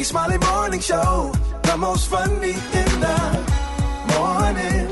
Rickey Smiley Morning Show, the most funny in the morning.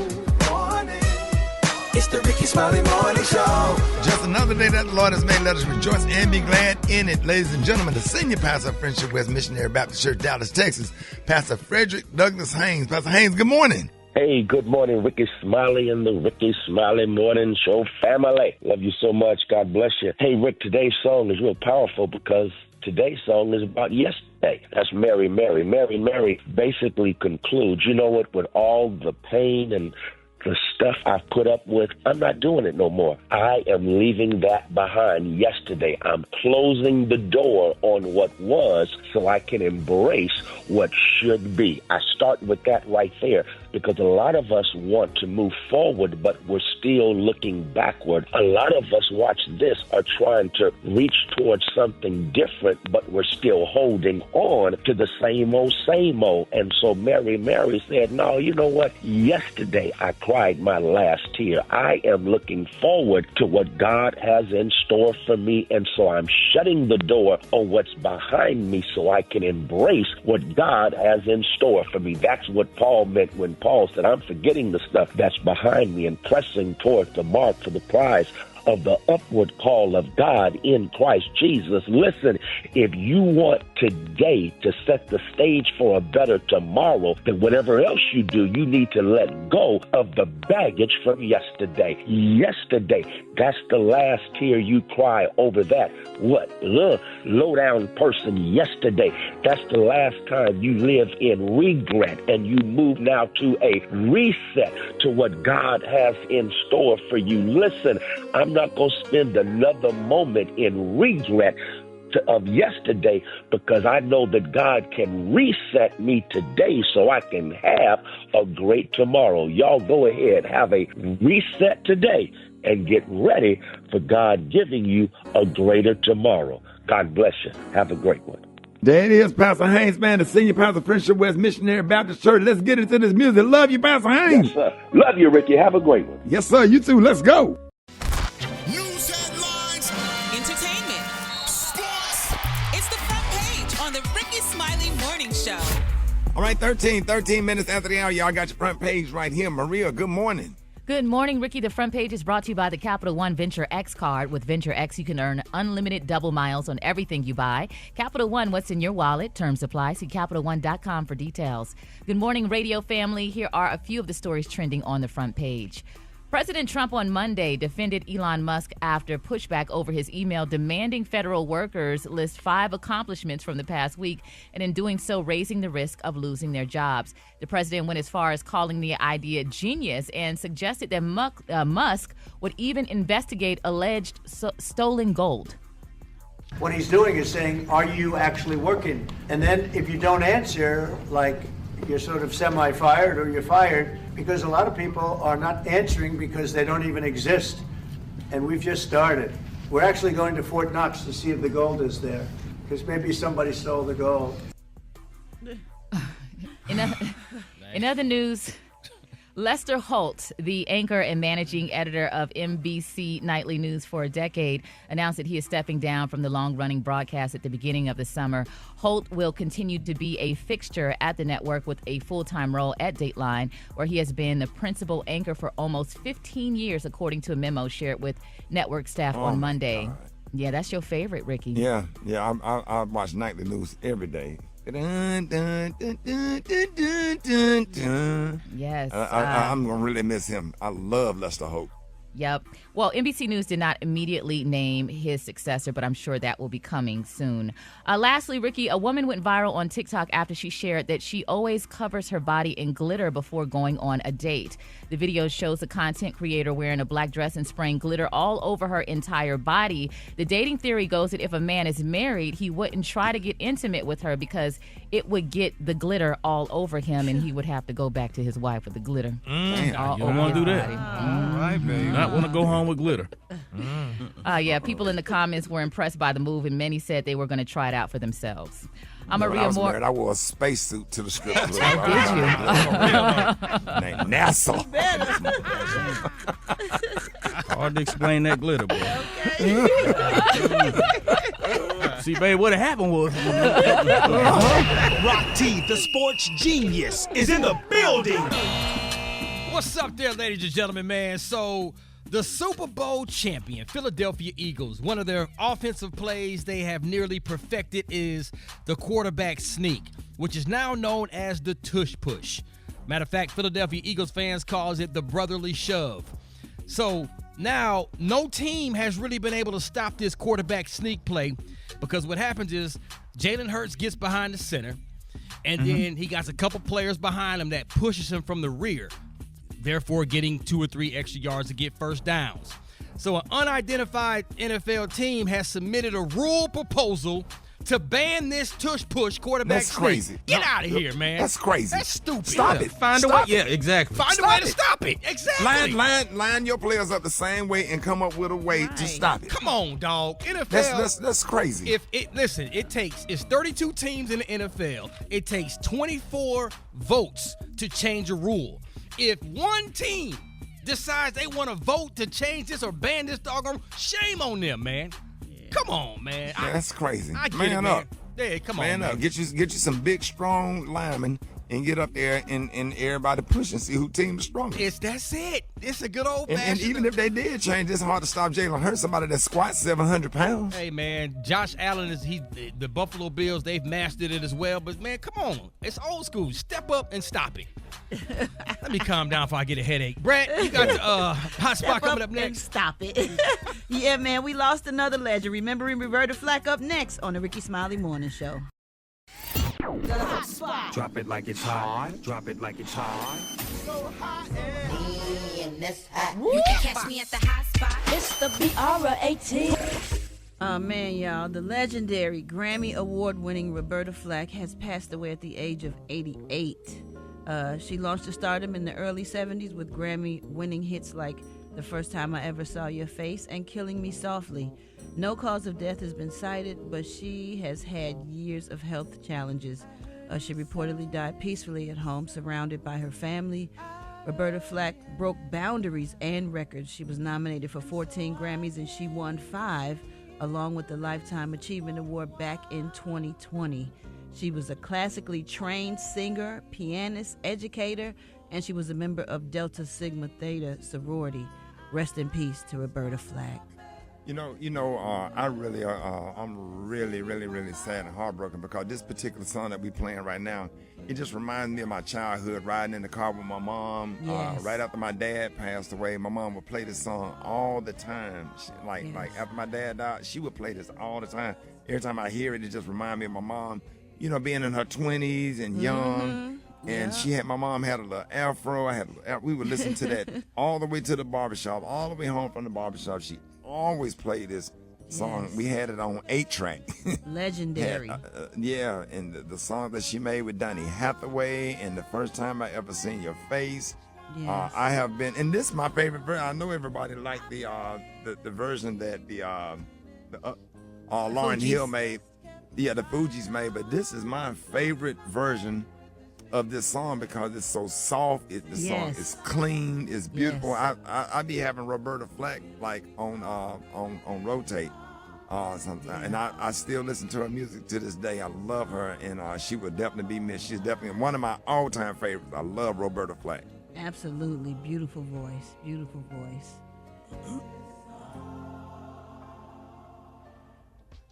It's the Rickey Smiley Morning Show. Just another day that the Lord has made. Let us rejoice and be glad in it. Ladies and gentlemen, the senior pastor of Friendship West Missionary Baptist Church, Dallas, Texas, Pastor Frederick Douglass Haynes. Pastor Haynes, good morning. Hey, good morning, Rickey Smiley and the Rickey Smiley Morning Show family. Love you so much. God bless you. Hey, Rick, today's song is real powerful because today's song is about yesterday. That's Mary, Mary. Mary, Mary basically concludes, you know what, with all the pain and the stuff I've put up with, I'm not doing it no more. I am leaving that behind yesterday. I'm closing the door on what was so I can embrace what should be. I start with that right there because a lot of us want to move forward, but we're still looking backward. A lot of us watch this are trying to reach towards something different, but we're still holding on to the same old, same old. And so Mary said, no, you know what? Yesterday I cried my last tear. I am looking forward to what God has in store for me, and so I'm shutting the door on what's behind me so I can embrace what God has in store for me. That's what Paul meant when Paul said, I'm forgetting the stuff that's behind me and pressing toward the mark for the prize of the upward call of God in Christ Jesus. Listen, if you want today to set the stage for a better tomorrow, then whatever else you do, you need to let go of the baggage from yesterday. Yesterday, that's the last tear you cry over that. What? Low down person yesterday. That's the last time you live in regret and you move now to a reset to what God has in store for you. Listen, I'm not going to spend another moment in regret of yesterday because I know that God can reset me today so I can have a great tomorrow. Y'all go ahead, have a reset today and get ready for God giving you a greater tomorrow. God bless you. Have a great one. There it is, Pastor Haynes, man, the senior pastor of Friendship West Missionary Baptist Church. Let's get into this music. Love you, Pastor Haynes. Yes, sir. Love you, Ricky. Have a great one. Yes, sir. You too. Let's go. News headlines, entertainment, sports. It's the front page on the Rickey Smiley Morning Show. All right, 13 minutes after the hour. Y'all got your front page right here. Maria, good morning. Good morning, Ricky. The front page is brought to you by the Capital One Venture X card. With Venture X, you can earn unlimited double miles on everything you buy. Capital One, what's in your wallet? Terms apply. See CapitalOne.com for details. Good morning, radio family. Here are a few of the stories trending on the front page. President Trump on Monday defended Elon Musk after pushback over his email demanding federal workers list 5 accomplishments from the past week, and in doing so, raising the risk of losing their jobs. The president went as far as calling the idea genius and suggested that Musk would even investigate alleged stolen gold. What he's doing is saying, are you actually working? And then if you don't answer, like you're sort of semi-fired or you're fired, because a lot of people are not answering because they don't even exist. And we've just started. We're actually going to Fort Knox to see if the gold is there, because maybe somebody stole the gold. In other news, Lester Holt, the anchor and managing editor of NBC Nightly News for a decade, announced that he is stepping down from the long-running broadcast at the beginning of the summer. Holt will continue to be a fixture at the network with a full-time role at Dateline, where he has been the principal anchor for almost 15 years, according to a memo shared with network staff on Monday. Yeah, that's your favorite, Ricky. Yeah, I watch Nightly News every day. Dun, dun, dun, dun, dun, dun, dun. Yes. I'm going to really miss him. I love Lester Holt. Yep. Well, NBC News did not immediately name his successor, but I'm sure that will be coming soon. Lastly, Ricky, a woman went viral on TikTok after she shared that she always covers her body in glitter before going on a date. The video shows the content creator wearing a black dress and spraying glitter all over her entire body. The dating theory goes that if a man is married, he wouldn't try to get intimate with her because it would get the glitter all over him, and he would have to go back to his wife with the glitter. Damn, you don't want to do that. All right, baby. Not want to go home with glitter. Yeah, people in the comments were impressed by the move, and many said they were going to try it out for themselves. I'm When I Maria was Moore. married, I wore a spacesuit to the script. Did you? Named NASA. Hard to explain that glitter, boy. See, babe, what happened was... Rock T, the sports genius, is in the building. What's up there, ladies and gentlemen, man? So, the Super Bowl champion, Philadelphia Eagles, one of their offensive plays they have nearly perfected is the quarterback sneak, which is now known as the tush push. Matter of fact, Philadelphia Eagles fans calls it the brotherly shove. So now no team has really been able to stop this quarterback sneak play because what happens is Jalen Hurts gets behind the center, and then he got a couple players behind him that pushes him from the rear, therefore getting 2 or 3 extra yards to get first downs. So an unidentified NFL team has submitted a rule proposal to ban this tush-push quarterback That's sneak. crazy. Get out of here, man. That's crazy. That's stupid. Stop it. Find a way. Stop Yeah, it. exactly. Find a way to stop it. Exactly. Line your players up the same way and come up with a way to stop it. Come on, dog. NFL. That's crazy. It's 32 teams in the NFL. It takes 24 votes to change a rule. If one team decides they want to vote to change this or ban this doggone, shame on them, man. Come on, man. That's crazy. I get Man it, up. man. Yeah, come on, Man man. up. Get you some big, strong linemen and get up there and everybody push and see who team is strongest. That's it. It's a good old And fashioned. even if they did change, it's hard to stop Jalen Hurts, somebody that squats 700 pounds. Hey, man, Josh Allen the Buffalo Bills, they've mastered it as well. But, man, come on. It's old school. Step up and stop it. Let me calm down before I get a headache. Brat, you got the hot spot coming up next. And stop it. Yeah, man, we lost another legend. Remembering Roberta Flack up next on the Rickey Smiley Morning Show. Drop it like it's hot. Drop it like it's hot. You can catch me at the hot spot. It's the BR18. Oh, man, y'all. The legendary Grammy Award-winning Roberta Flack has passed away at the age of 88. She launched to stardom in the early 70s with Grammy-winning hits like The First Time I Ever Saw Your Face and Killing Me Softly. No cause of death has been cited, but she has had years of health challenges. She reportedly died peacefully at home, surrounded by her family. Roberta Flack broke boundaries and records. She was nominated for 14 Grammys, and she won 5, along with the Lifetime Achievement Award back in 2020. She was a classically trained singer, pianist, educator, and she was a member of Delta Sigma Theta sorority. Rest in peace to Roberta Flack. I'm really sad and heartbroken because this particular song that we playing right now, it just reminds me of my childhood, riding in the car with my mom. Yes. Right after my dad passed away, my mom would play this song all the time. Like after my dad died, she would play this all the time. Every time I hear it, it just reminds me of my mom, being in her 20s and young. And my mom had a little afro. We would listen to that all the way to the barbershop, all the way home from the barbershop. She always played this song. Yes. We had it on 8-track. Legendary. And the song that she made with Donny Hathaway and The First Time I Ever Seen Your Face. Yes. I have been, and this is my favorite version. I know everybody liked the version that Lauryn Hill made. Yeah, the Fugees made, but this is my favorite version of this song because it's so soft. The song is clean, it's beautiful. Yes. I be having Roberta Flack like on rotate sometimes, and I still listen to her music to this day. I love her, and she would definitely be missed. She's definitely one of my all-time favorites. I love Roberta Flack. Absolutely, beautiful voice, beautiful voice.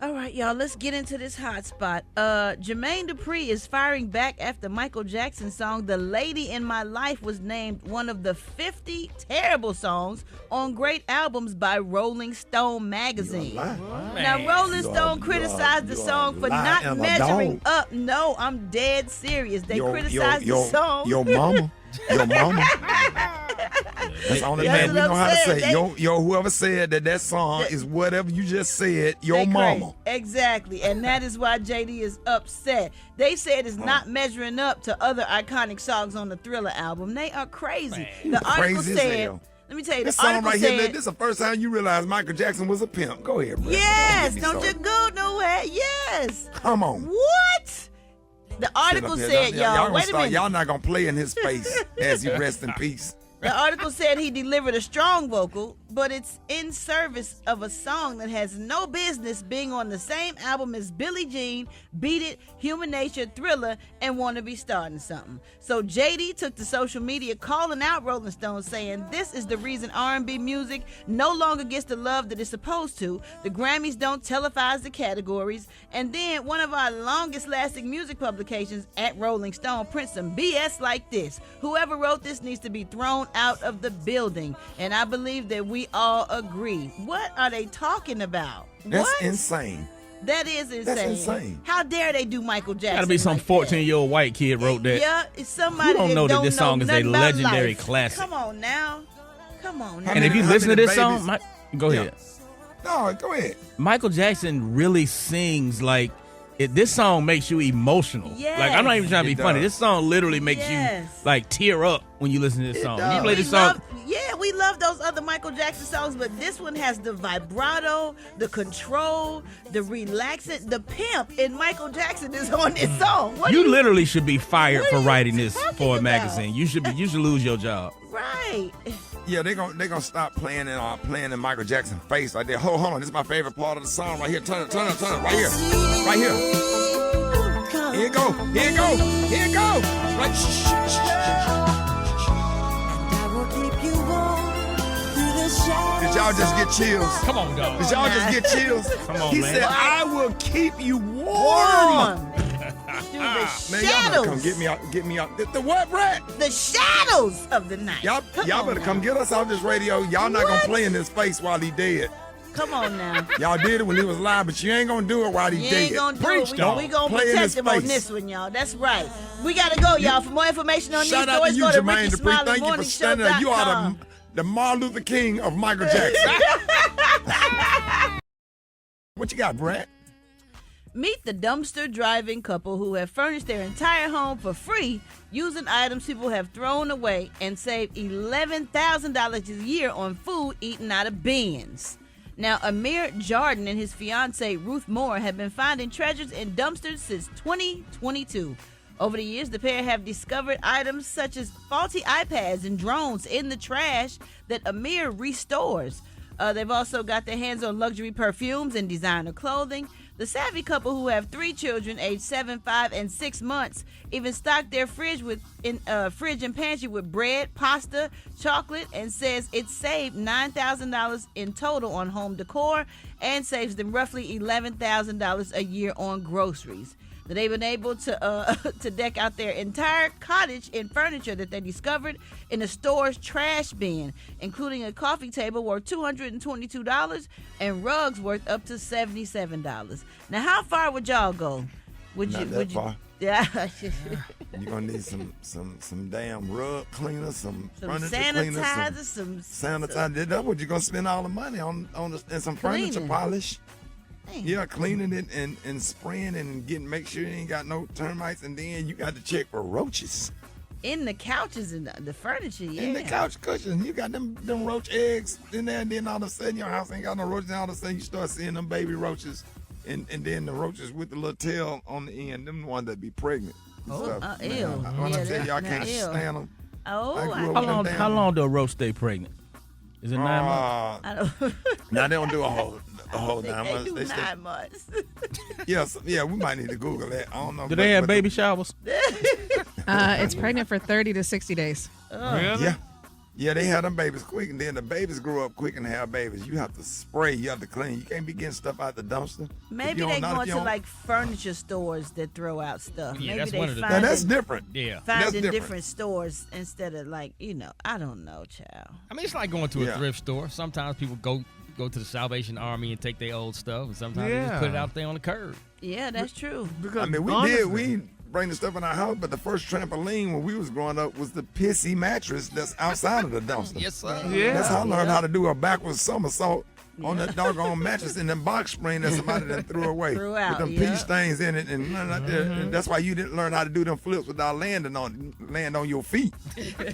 All right, y'all, let's get into this hot spot. Jermaine Dupri is firing back after Michael Jackson's song The Lady in My Life was named one of the 50 terrible songs on great albums by Rolling Stone magazine. Now, Rolling Stone criticized the song for not measuring up. No, I'm dead serious. They criticized the song. Your mama. Your mama. That's the only man we know how to say. Whoever said that song is whatever you just said, your mama. Exactly. And that is why JD is upset. They said it's not measuring up to other iconic songs on the Thriller album. They are crazy. Man. The article said, let me tell you, this the song article right said, here, this is the first time you realize Michael Jackson was a pimp. Go ahead, bro. Yes, don't you go nowhere. Yes. Come on. What? The article said, y'all, wait a minute. Y'all not going to play in his face as he rests in peace. The article said he delivered a strong vocal, but it's in service of a song that has no business being on the same album as Billie Jean, Beat It, Human Nature, Thriller, and Wanna Be Starting Something. So JD took to social media calling out Rolling Stone, saying this is the reason R&B music no longer gets the love that it's supposed to. The Grammys don't televise the categories. And then one of our longest lasting music publications at Rolling Stone prints some BS like this. Whoever wrote this needs to be thrown out of the building. And I believe that we all agree. What are they talking about? That's what? insane. That is insane. That's insane. How dare they do Michael Jackson? Gotta be some like 14-year-old white kid wrote that. Yeah, it's somebody Who don't know that this song is a nothing about legendary life. classic. Come on now. Come on now. And if you listen to this song, go ahead. No, go ahead. Michael Jackson really sings like this song makes you emotional. Yes. Like, I'm not even trying to be It funny. does. This song literally makes Yes. you like tear up when you listen to this song. does. You play We this song. we love those other Michael Jackson songs, but this one has the vibrato, the control, the relaxing, the pimp in Michael Jackson is on this song. What You do literally should be fired what for are you writing this talking for a about? magazine. You should lose your job. Right. Yeah, they gonna stop playing in Michael Jackson's face like that. Hold on, this is my favorite part of the song right here. Turn it, right here, right here. Here it go, here it go, here it go. Right, Did y'all just get chills? Come on, dog. Did y'all just get chills? Come on, he man. said, "I will keep you warm." Warm. Through the Man, y'all better shadows. come get me out. The what, Brat? The shadows of the night. Y'all on better now. come get us off this radio. Y'all not gonna What? play in his face while he dead. Come on now. Y'all did it when he was alive, but you ain't gonna do it while he You dead. ain't gonna do Preach, it. dog. We gonna Play in protect his him on face. this one, y'all. That's right. We gotta go, y'all. For more information on Shout these out to stories, you, go to Jermaine Dupri. Thank you for standing there. You are the Martin Luther King of Michael Jackson. What you got, Brat? Meet the dumpster driving couple who have furnished their entire home for free using items people have thrown away and saved $11,000 a year on food eaten out of bins. Now, Amir Jordan and his fiancee Ruth Moore have been finding treasures in dumpsters since 2022. Over the years, the pair have discovered items such as faulty iPads and drones in the trash that Amir restores. They've also got their hands on luxury perfumes and designer clothing. The savvy couple, who have 3 children aged 7, 5, and 6 months, even stocked their fridge and pantry with bread, pasta, chocolate, and says it saved $9,000 in total on home decor and saves them roughly $11,000 a year on groceries. They've been able to deck out their entire cottage in furniture that they discovered in the store's trash bin, including a coffee table worth $222 and rugs worth up to $77. Now, how far would y'all go? Not that far. Yeah. You're gonna need some damn rug cleaners, some furniture sanitizer, cleaners, some sanitizer. That's what you're gonna spend all the money on and some furniture Cleaning. polish. Dang. Yeah, cleaning it and spraying and make sure you ain't got no termites, and then you got to check for roaches. In the couches and the furniture, yeah. In the couch cushions, you got them roach eggs in there, and then all of a sudden your house ain't got no roaches, and all of a sudden you start seeing them baby roaches, and then the roaches with the little tail on the end, them the ones that be pregnant. and stuff. Ew. When I tell you I can't ew. stand them. Oh, I grew up How with long? them How damn- long do a roach stay pregnant? Is it 9 months? I don't Now they don't do a whole think 9 they months. do They stay- 9 months. yeah, we might need to Google that. I don't know. Do they have baby showers? It's pregnant for 30 to 60 days. Yeah. Yeah, they had them babies quick, and then the babies grew up quick and have babies. You have to spray, you have to clean. You can't be getting stuff out the dumpster. Maybe they go into like furniture stores that throw out stuff. Yeah, Maybe that's they one of the- Now find that's it- different. Yeah. Find That's in different. different stores instead of like, I don't know, child. I mean, it's like going to a Yeah. thrift store. Sometimes people go to the Salvation Army and take their old stuff, and sometimes they just put it out there on the curb. Yeah, that's true. I mean, we bring the stuff in our house, but the first trampoline when we was growing up was the pissy mattress that's outside of the dumpster. Yes, sir. Yeah. That's how I learned how to do a backwards somersault on that doggone mattress in the box spring that somebody done threw away. Threw out, with them yeah. pea stains in it and none of that. And that's why you didn't learn how to do them flips without land on your feet.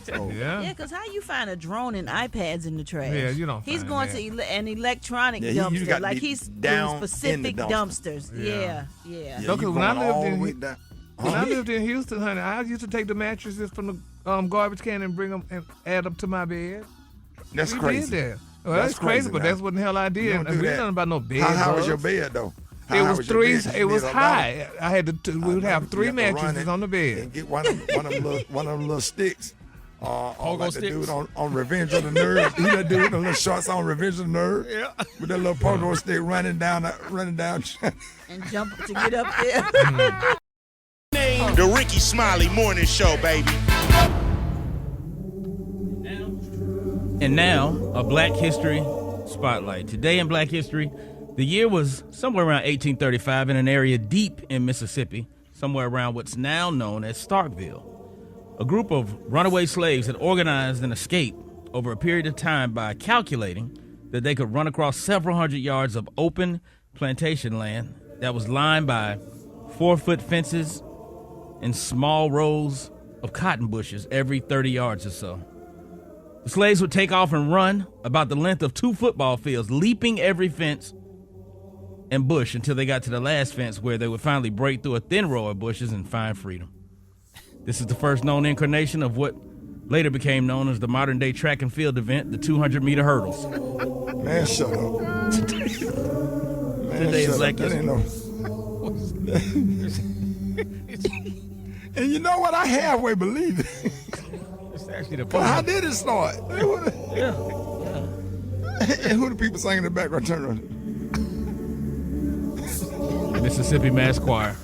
So, Yeah, because how you find a drone and iPads in the trash? Yeah, you don't He's find going that. to an electronic Yeah, you dumpster. gotta Like be he's down doing specific in the dumpsters. Yeah. Yeah. yeah, Okay, you when I going lived all the in- way down. When I lived in Houston, honey, I used to take the mattresses from garbage can and bring them and add them to my bed. That's we crazy. Did that. Well, that's crazy, but that's what the hell I did. You don't do we that. nothing about no bed. How was your bed though? It was three. It was high. I had to. We would have 3 mattresses on the bed. And get one of them little sticks. Like the sticks. dude on Revenge of the Nerds. He that dude with the little shorts on Revenge of the Nerds. Yeah. With that little pogo stick running down. And jump to get up there. The Rickey Smiley Morning Show, baby. And now, a Black History Spotlight. Today in Black History, the year was somewhere around 1835 in an area deep in Mississippi, somewhere around what's now known as Starkville. A group of runaway slaves had organized an escape over a period of time by calculating that they could run across several hundred yards of open plantation land that was lined by 4-foot fences and small rows of cotton bushes every 30 yards or so. The slaves would take off and run about the length of 2 football fields, leaping every fence and bush until they got to the last fence, where they would finally break through a thin row of bushes and find freedom. This is the first known incarnation of what later became known as the modern-day track and field event, the 200-meter hurdles. Man, shut up. Today is Black History. And you know what? I halfway believe it. It's actually the But how did it start? Yeah. And who the people singing in the background? Turn around. Mississippi Mass Choir.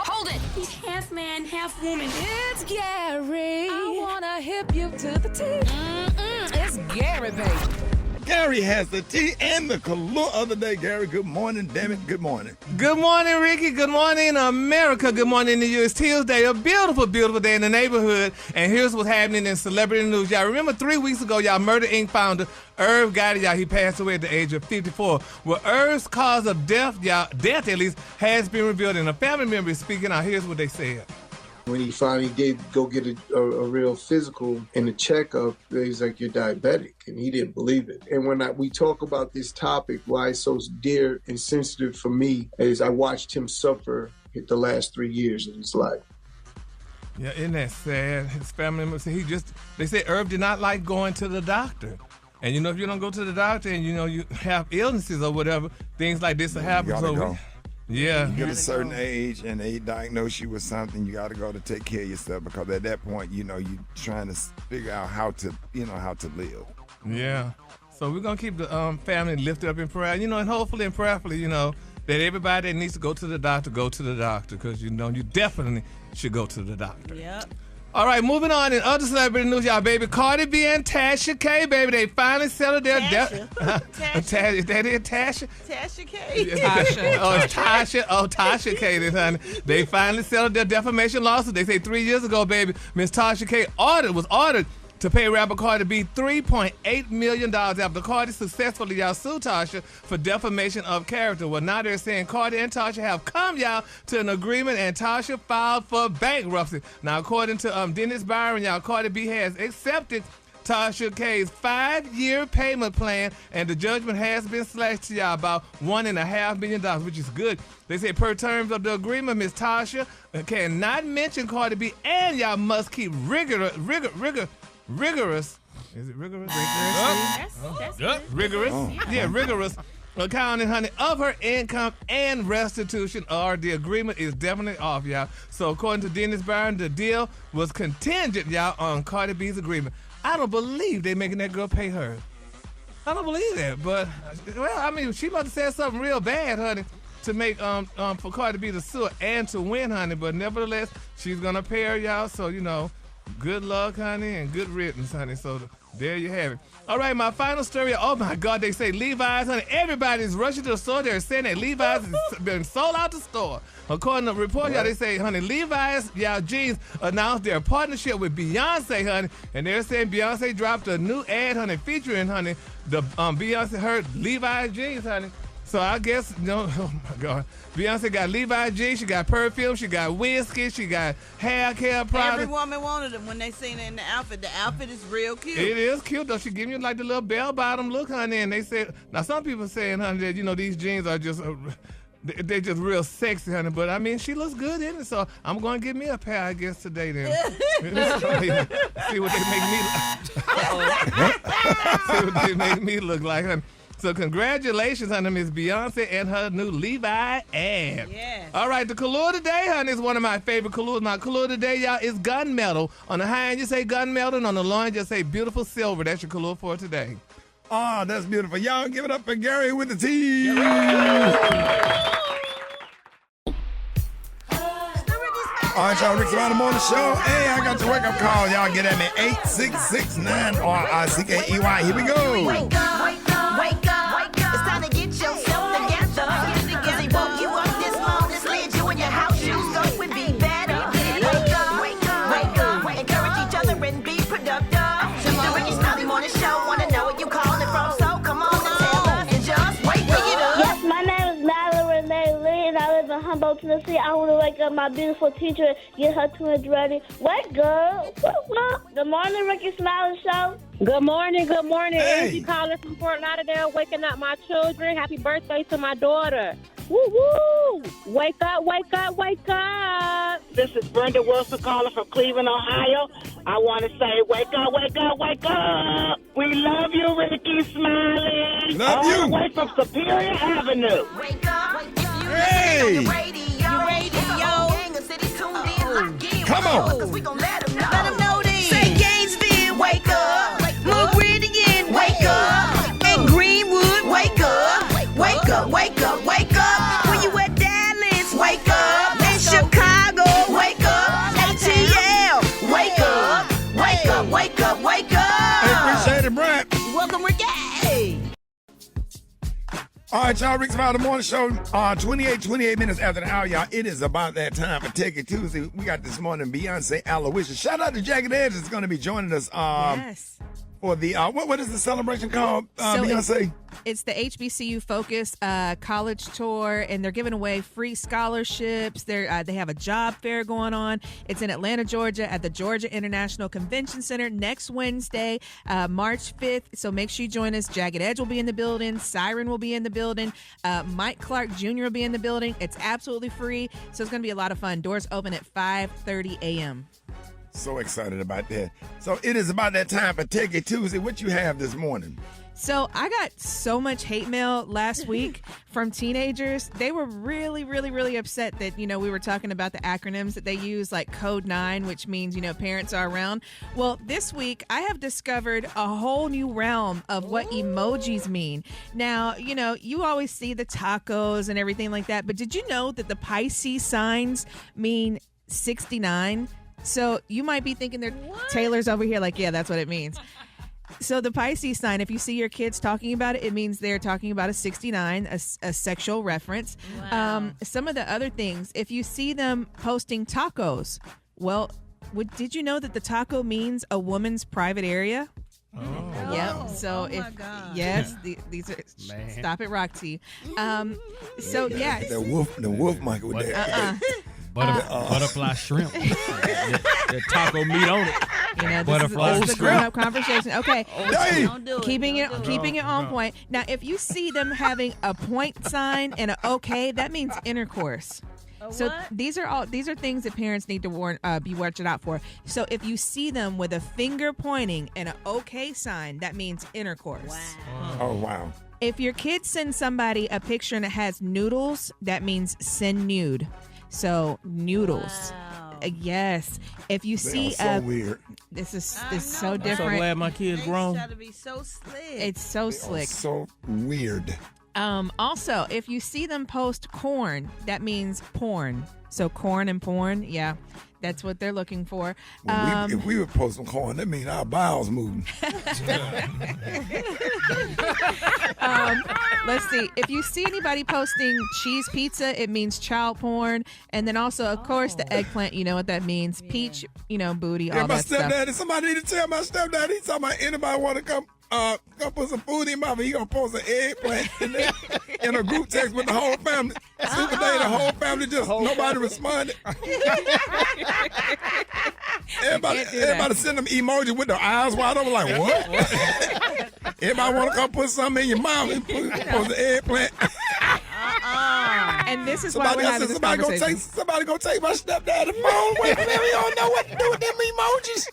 Hold it! He's half man, half woman. It's Gary. I wanna hip you to the T. It's Gary, baby. Gary has the tea and the color of the day. Gary, good morning. Damn it, good morning. Good morning, Ricky. Good morning, America. Good morning to you. It's Tuesday, a beautiful, beautiful day in the neighborhood. And here's what's happening in celebrity news. Y'all remember 3 weeks ago, y'all, Murder, Inc. founder Irv Gotti, y'all, he passed away at the age of 54. Well, Irv's cause of death, y'all, death at least, has been revealed. And a family member is speaking out. Here's what they said. When he finally did go get a real physical and a checkup, he's like, you're diabetic. And he didn't believe it. And when we talk about this topic, why it's so dear and sensitive for me, is I watched him suffer the last 3 years of his life. Yeah, isn't that sad? His family members, they say Irv did not like going to the doctor. And, if you don't go to the doctor and, you have illnesses or whatever, things like this will happen. You gotta go. Yeah. You get a certain age and they diagnose you with something, you got to go to take care of yourself, because at that point, you're trying to figure out how to live. Yeah. So we're going to keep the family lifted up in prayer, and hopefully and prayerfully, that everybody that needs to go to the doctor, because, you definitely should go to the doctor. Yep. All right, moving on in other celebrity news, y'all, baby. Cardi B and Tasha K, baby, they finally settled their death. Tasha. Is that it, Tasha? Tasha K. Tasha. Oh, it's Tasha. Oh, Tasha K, honey. They finally settled their defamation lawsuit. They say 3 years ago, baby, Miss Tasha K was ordered to pay rapper Cardi B $3.8 million after Cardi successfully, y'all, sued Tasha for defamation of character. Well, now they're saying Cardi and Tasha have come, y'all, to an agreement, and Tasha filed for bankruptcy. Now, according to Dennis Byron, y'all, Cardi B has accepted Tasha K's 5-year payment plan, and the judgment has been slashed to y'all about $1.5 million, which is good. They say per terms of the agreement, Miss Tasha cannot mention Cardi B, and y'all must keep rigorous. Is it rigorous? Rigorous. Yeah, rigorous accounting, honey, of her income and restitution, or the agreement is definitely off, y'all. So according to Dennis Byron, the deal was contingent, y'all, on Cardi B's agreement. I don't believe they making that girl pay her. I don't believe that, but she must have said something real bad, honey, to make for Cardi B to sue and to win, honey. But nevertheless, she's gonna pay her, y'all. So good luck, honey, and good riddance, honey. So there you have it. All right, my final story. Oh, my God, they say Levi's, honey. Everybody's rushing to the store. They're saying that Levi's has been sold out the store. According to the report, y'all, they say, honey, Levi's, y'all, jeans announced their partnership with Beyonce, honey. And they're saying Beyonce dropped a new ad, honey, featuring, honey, the Beyonce, her Levi's jeans, honey. So I guess, oh my God. Beyonce got Levi's jeans, she got perfume, she got whiskey, she got hair care products. Every woman wanted them when they seen it in the outfit. The outfit is real cute. It is cute, though. She giving you like the little bell-bottom look, honey. And they say, now some people saying, honey, that, these jeans are just They just real sexy, honey. But I mean, she looks good in it, so I'm going to give me a pair, I guess, today then. See what they make me. See what they make me look like, honey. So congratulations, honey, Miss Beyonce and her new Levi ad. Yes. All right, the color today, honey, is one of my favorite colors. My color today, y'all, is gunmetal. On the high end, you say gunmetal, and on the low end, you say beautiful silver. That's your color for today. Oh, that's beautiful. Y'all give it up for Gary with the T. All right, y'all, Rickey Smiley Morning Show. Hey, I got your wake-up call. Y'all get at me, 866-9-RICKEY. Here we go. Wake up, wake up, wake up, wake up. It's time to get yourself together. Cause he woke you up this morning, slid you in your house shoes, go and be better. Wake up, wake up, wake up. Encourage each other and be productive. The Rickey Smiley Morning Show, wanna know where you calling from, so come on and tell us and just wake up. Yes, my name is Mallory Lee, and I live in Humboldt, Tennessee. I want to wake up my beautiful teacher and get her twins ready. Wake up! Good morning, Rickey Smiley Show. Good morning, good morning. Hey. Angie calling from Fort Lauderdale, waking up my children. Happy birthday to my daughter. Woo-woo! Wake up, wake up, wake up. This is Brenda Wilson calling from Cleveland, Ohio. I want to say, wake up, wake up, wake up. We love you, Rickey Smiley. Love All you. the way from Superior Avenue. Wake up, if you Hey. listen on your radio. Gang of cities tuned in, lock in. Come on. Cause we gon' let them know this. Say Gainesville, wake up. Meridian, wake up. And Greenwood, wake up. Wake up, wake up, wake up. When you at Dallas, wake up. In Chicago, wake up. ATL, wake up. Wake up, wake up, wake up. Hey, appreciate it, Brat. Welcome, Rickey. All right, y'all, Rickey Smiley Morning Show. 28 minutes after the hour, y'all. It is about that time for Techie Tuesday. We got this morning Beyonce, Alowishus. Shout out to Jagged Edge that's going to be joining us. Yes. For the what is the celebration called? So Beyonce. It's the HBCU Focus college tour, and they're giving away free scholarships. They have a job fair going on. It's in Atlanta, Georgia, at the Georgia International Convention Center next Wednesday, March 5th. So make sure you join us. Jagged Edge will be in the building. Siren will be in the building. Mike Clark Jr. will be in the building. It's absolutely free, so it's going to be a lot of fun. Doors open at 5:30 a.m. So excited about that. So it is about that time for Techie Tuesday. What you have this morning? So I got so much hate mail last week from teenagers. They were really, really, really upset that, we were talking about the acronyms that they use, like Code 9, which means, parents are around. Well, this week I have discovered a whole new realm of what emojis mean. Now, you always see the tacos and everything like that, but did you know that the Pisces signs mean 69? So you might be thinking Taylor's over here like, yeah, that's what it means. So the Pisces sign, if you see your kids talking about it, it means they're talking about a 69, a sexual reference. Wow. Some of the other things, if you see them posting tacos, well, did you know that the taco means a woman's private area? Oh. Yep. So yes, these are stop it, Roxy. So yeah, the wolf Michael with that. Butterfly shrimp. That taco meat on it. Butterfly this is the grown-up conversation. Okay, keeping it on No. point. Now, if you see them having a point sign and an okay, that means intercourse. So these are things that parents need to be watching out for. So if you see them with a finger pointing and an okay sign, that means intercourse. Wow. Oh wow. If your kid sends somebody a picture and it has noodles, that means send nude. So noodles. Wow. Yes. If you see so weird. This is so I'm so different. glad my kids grown. Got to be so slick. It's so slick. So weird. Also, if you see them post corn, that means porn. So corn and porn, yeah, that's what they're looking for. If we would post some corn, that means our bowels moving. Let's see. If you see anybody posting cheese pizza, it means child porn. And then also, of course, the eggplant, you know what that means. Peach, booty, all my that stuff. stepdaddy, somebody need to tell my stepdaddy. He's talking about anybody want to come put some food in my mouth. He gonna post an eggplant in a group text with the whole family. Super day, the whole family nobody responded. Everybody send them emoji with their eyes wide open like, what? Everybody want to come put something in your mouth and post an eggplant. And this is why we're having this conversation. Somebody gonna take my stepdad's phone. Wait a minute, we don't know what to do with them emojis.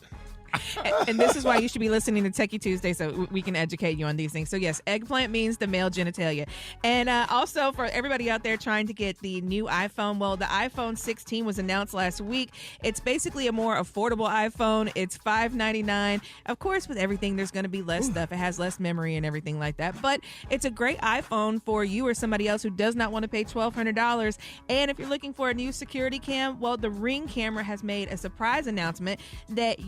And this is why you should be listening to Techie Tuesday so we can educate you on these things. So yes, eggplant means the male genitalia. And also for everybody out there trying to get the new iPhone, well, the iPhone 16 was announced last week. It's basically a more affordable iPhone. It's $599. Of course, with everything, there's going to be less stuff. It has less memory and everything like that. But it's a great iPhone for you or somebody else who does not want to pay $1,200. And if you're looking for a new security cam, well, the Ring camera has made a surprise announcement that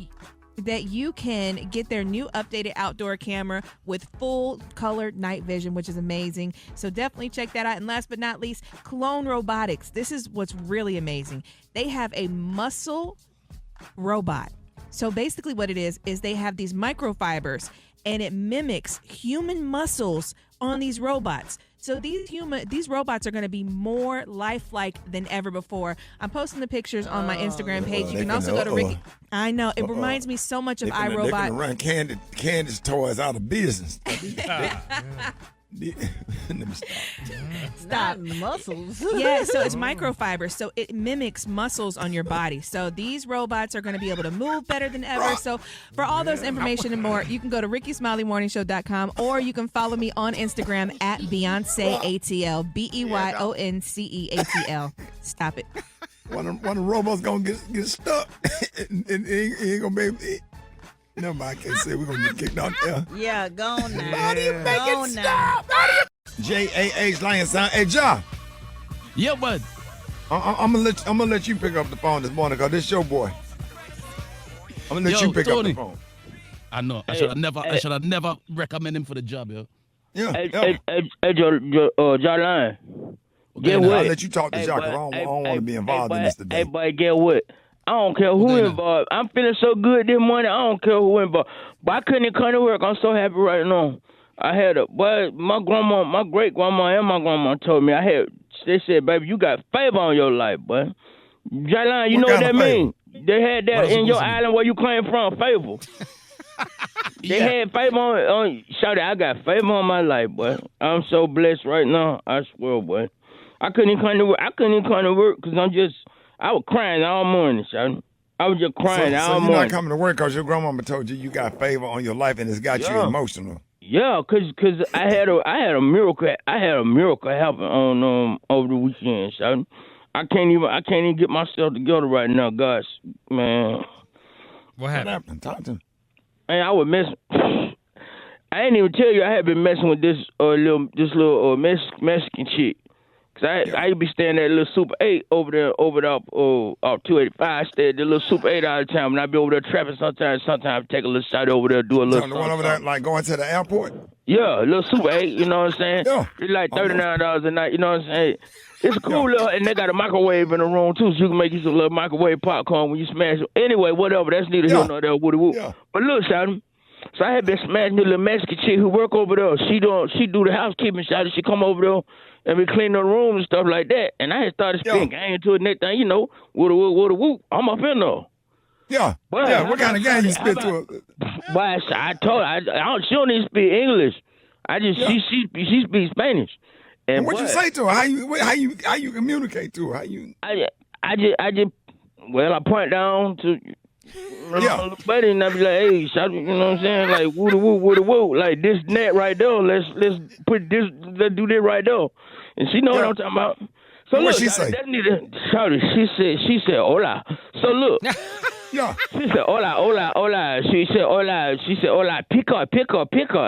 you can get their new updated outdoor camera with full color night vision, which is amazing. So definitely check that out. And last but not least, Clone Robotics. This is what's really amazing. They have a muscle robot. So basically what it is they have these microfibers and it mimics human muscles on these robots. So these robots are going to be more lifelike than ever before. I'm posting the pictures on my Instagram page. You can also go to Rickey. I know. It reminds me so much of iRobot. They're going to run Candace toys out of business. Let me Stop. Muscles. Yeah, so it's microfibers. So it mimics muscles on your body. So these robots are going to be able to move better than ever. So for all those information and more, you can go to RickeySmileyMorningShow.com or you can follow me on Instagram at Beyonce ATL. BeyonceATL. Stop it. One of the robots going to get stuck. and he ain't going to be able to. Never mind, I can't say we're going to get kicked out there. Yeah, go on now. How do you make it stop? J-A-H Lion Sound. Hey, Ja. Yeah, bud. I'm gonna let you pick up the phone this morning because this your boy. I'm gonna let you pick Tony. up the phone. I know. I should have never recommended him for the job, yo. Yeah. Hey, Line. Get what? I'll let you talk to Ja because I don't want to be involved in this today. Hey, boy, get what? I don't care who involved. I'm feeling so good this morning. I don't care who involved. But I couldn't even come to work. I'm so happy right now. I had my grandma, my great grandma, and my grandma told me they said, baby, you got favor on your life, boy. J-Line, you know what that means? They had that in your island where you came from, favor. They had favor on Shawty, I got favor on my life, boy. I'm so blessed right now. I swear, boy. I couldn't even come to work because I was crying all morning, son. I was just crying all morning. So you're not coming to work because your grandmama told you got favor on your life and it's got you emotional. Yeah, cause I had a miracle happen on over the weekend, son. I can't even get myself together right now, guys. Man. What happened? Talk to me. And I was messing. I didn't even tell you I had been messing with this little Mexican chick. Cause I used to be staying at a little Super 8 over there off 285. I stayed at the little Super 8 all the time. When I be over there trapping sometimes take a little shot over there, do a little. The one over there, like going to the airport. Yeah, a little Super 8. You know what I'm saying? Yeah. It's like $39 a night. You know what I'm saying? It's cool little, and they got a microwave in the room too, so you can make you some little microwave popcorn when you smash it. Anyway, whatever. That's neither here nor there. Woody. Yeah. But look, son. So I had been smashing the little Mexican chick who work over there. She do the housekeeping, shot. She come over there and we clean the room and stuff like that. And I had started spitting gang into it and that thing, you know, whoop. I'm up in there. Yeah. But what kind of gang you spit to her? But I told her, she don't even speak English. She speaks Spanish. And what you say to her? How you communicate to her? I point down to little buddy and I be like, hey, shout, you know what I'm saying? Like woo, like this net right there. Let's put this. Let's do this right there. And she know what I'm talking about. So what look, she say? She said hola. So look. Yeah. She said hola. She said hola. Picker. I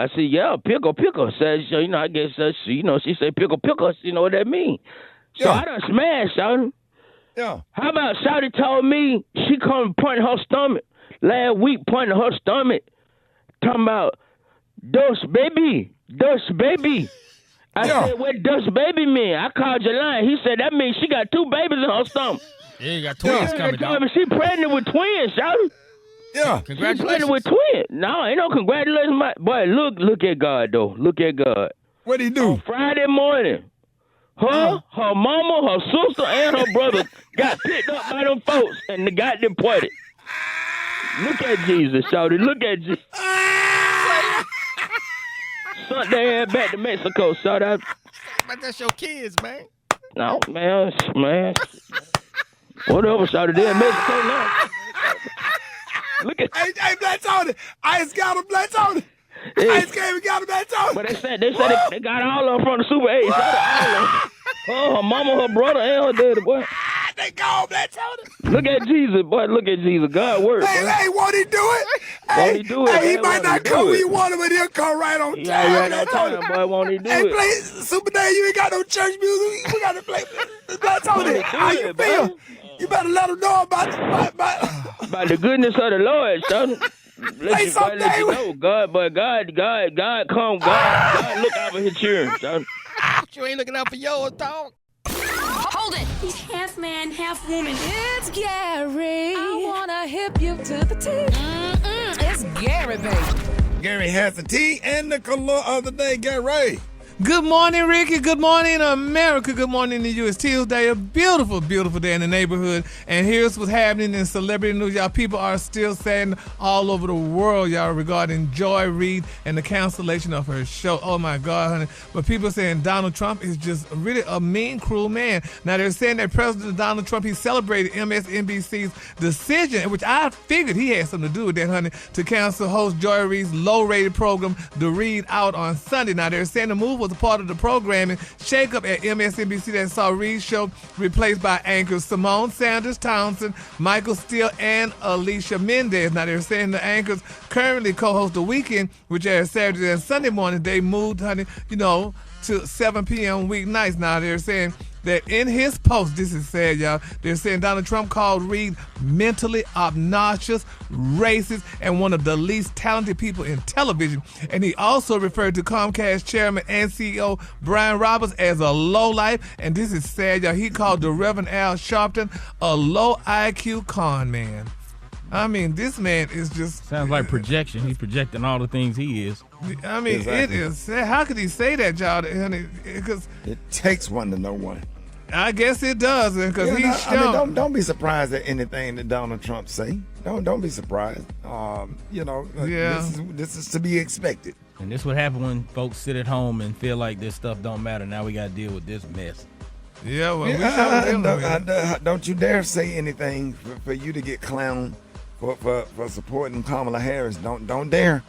said yeah, picker. So you know, I guess she said picker. You know what that mean? So I done smashed, shawty. Yeah. How about shawty told me she come pointing her stomach last week, pointing her stomach, talking about dos baby. I said, what does baby mean? I called J-Line. He said, that means she got 2 babies in her stomach. Yeah, you got twins coming, dog. She pregnant with twins, shawty. Yeah. Congratulations. She pregnant with twins. No, ain't no congratulations. Boy, look at God, though. Look at God. What'd he do? On Friday morning, her mama, her sister, and her brother got picked up by them folks and they got deported. Look at Jesus, shawty. Look at Jesus. Sent their ass back to Mexico, shawty. But that's your kids, man. No, man. Whatever, started there in Mexico now. Look at Hey, Black Tony. Ice got him, Black Tony. Ice Game got him, Black Tony. But they said they got all of them from the Super 8. Oh, her mama, her brother, and her daddy, boy. They gone, Black Tony. Look at Jesus, boy. Look at Jesus. God works. Hey, won't he do it? Won't he do it? Hey, he man? might not come when you want him, but he'll come right on time. Yeah, right on time, boy. Won't he do Hey, it? play Super Day. You ain't got no church music. We got to play Black Tony. How you feel? You better let him know about the goodness of the Lord, son. Play something. Let you know, God come. God look out for his children, son. You ain't looking out for yours, dog. Hold it. He's half man, half woman. It's Gary. I wanna hip you to the T. It's Gary, baby. Gary has the tea and the color of the day, Gary. Good morning, Ricky. Good morning, America. Good morning to you. It's Tuesday, a beautiful, beautiful day in the neighborhood. And here's what's happening in celebrity news. Y'all, people are still saying all over the world, y'all, regarding Joy Reid and the cancellation of her show. Oh, my God, honey. But people are saying Donald Trump is just really a mean, cruel man. Now, they're saying that President Donald Trump, he celebrated MSNBC's decision, which I figured he had something to do with that, honey, to cancel host Joy Reid's low-rated program, The Reid Out, on Sunday. Now, they're saying the move was a part of the programming shakeup at MSNBC that saw Reid's show replaced by anchors Simone Sanders Townsend, Michael Steele, and Alicia Mendez. Now, they're saying the anchors currently co-host The Weekend, which airs Saturday and Sunday morning. They moved, honey, to 7 p.m. weeknights. Now, they're saying that in his post, this is sad, y'all, they're saying Donald Trump called Reid mentally obnoxious, racist, and one of the least talented people in television. And he also referred to Comcast chairman and CEO Brian Roberts as a lowlife. And this is sad, y'all. He called the Reverend Al Sharpton a low IQ con man. I mean, this man is just... Sounds like projection. He's projecting all the things he is. I mean, exactly. It is sad. How could he say that, y'all? Because it takes one to know one. I guess it does, because he's shown. I mean, don't be surprised at anything that Donald Trump say. Don't be surprised. This is to be expected. And this what happen when folks sit at home and feel like this stuff don't matter. Now we got to deal with this mess. Yeah, well, don't you dare say anything for you to get clowned for supporting Kamala Harris. Don't dare.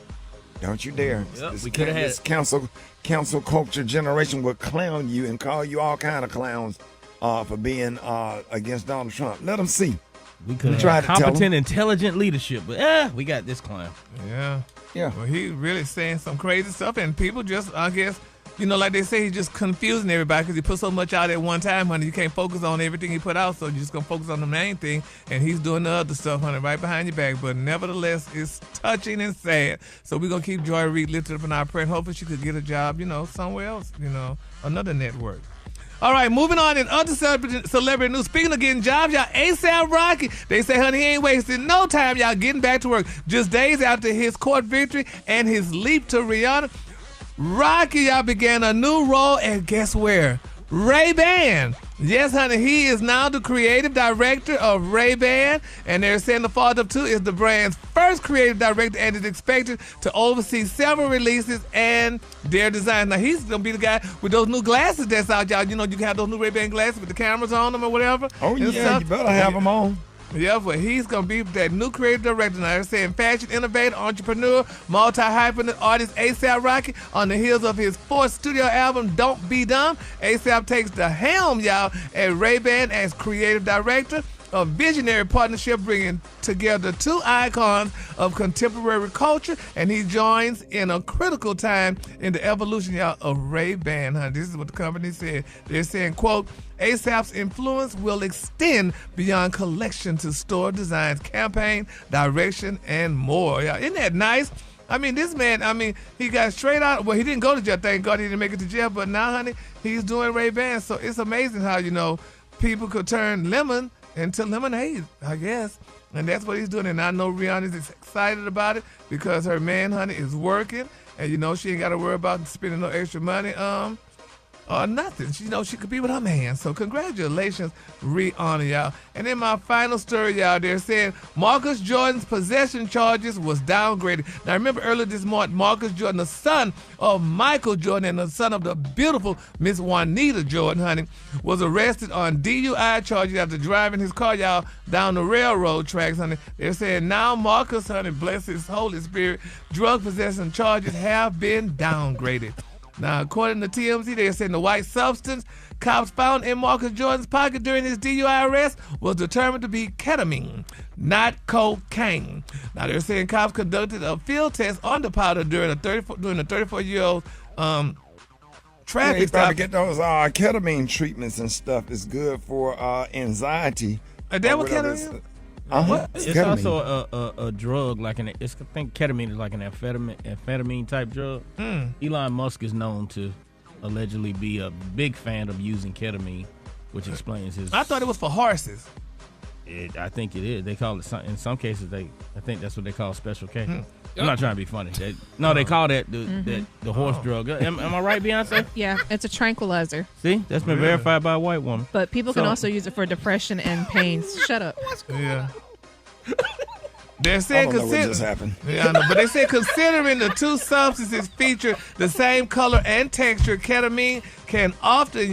Don't you dare. Yep, this council culture generation will clown you and call you all kind of clowns for being against Donald Trump. Let them see. We could have competent, intelligent leadership, but we got this clown. Yeah. Well, he's really saying some crazy stuff, and people just, I guess, like they say, he's just confusing everybody because he put so much out at one time, honey. You can't focus on everything he put out, so you're just going to focus on the main thing, and he's doing the other stuff, honey, right behind your back. But nevertheless, it's touching and sad. So we're going to keep Joy Reid lifted up in our prayer, and hopefully she could get a job, somewhere else, another network. All right, moving on in other celebrity news. Speaking of getting jobs, y'all, A$AP Rocky, they say, honey, he ain't wasting no time, y'all, getting back to work. Just days after his court victory and his leap to Rihanna, Rocky, y'all, began a new role, and guess where? Ray-Ban. Yes, honey, he is now the creative director of Ray-Ban, and they're saying the father of two is the brand's first creative director and is expected to oversee several releases and their design. Now, he's going to be the guy with those new glasses that's out, y'all. You can have those new Ray-Ban glasses with the cameras on them or whatever. Oh, yeah, you better have them on. Yeah, but he's going to be that new creative director. Now, they're saying fashion innovator, entrepreneur, multi-hyphenate artist A$AP Rocky on the heels of his fourth studio album, Don't Be Dumb. A$AP takes the helm, y'all, at Ray-Ban as creative director. A visionary partnership bringing together two icons of contemporary culture, and he joins in a critical time in the evolution, y'all, of Ray-Ban. This is what the company said. They're saying, quote, A$AP's influence will extend beyond collection to store designs, campaign, direction, and more. Yeah, isn't that nice? I mean, this man, he got straight out. Well, he didn't go to jail. Thank God he didn't make it to jail. But now, honey, he's doing Ray-Ban. So it's amazing how, people could turn lemon into lemonade, I guess. And that's what he's doing. And I know Rihanna's excited about it because her man, honey, is working. And, she ain't got to worry about spending no extra money or nothing. She could be with her man. So congratulations, Rihanna, y'all. And in my final story, y'all, they're saying Marcus Jordan's possession charges was downgraded. Now, remember earlier this morning, Marcus Jordan, the son of Michael Jordan and the son of the beautiful Miss Juanita Jordan, honey, was arrested on DUI charges after driving his car, y'all, down the railroad tracks, honey. They're saying now Marcus, honey, bless his Holy Spirit, drug possession charges have been downgraded. Now, according to TMZ, they're saying the white substance cops found in Marcus Jordan's pocket during his DUI arrest was determined to be ketamine, not cocaine. Now, they're saying cops conducted a field test on the powder during a 34-year-old traffic stop. To get those ketamine treatments and stuff is good for anxiety. That what ketamine? It's ketamine. Also a drug I think ketamine is like an amphetamine type drug. Elon Musk is known to allegedly be a big fan of using ketamine, which explains his. I thought it was for horses. I think it is. They call it in some cases. I think that's what they call Special K. I'm not trying to be funny. They call that the horse drug. Am I right, Beyonce? Yeah, it's a tranquilizer. See, that's been verified by a white woman. But people can also use it for depression and pain. Shut up. Yeah. They're saying what just happened. Yeah, I know, but they say considering the two substances feature the same color and texture, ketamine can often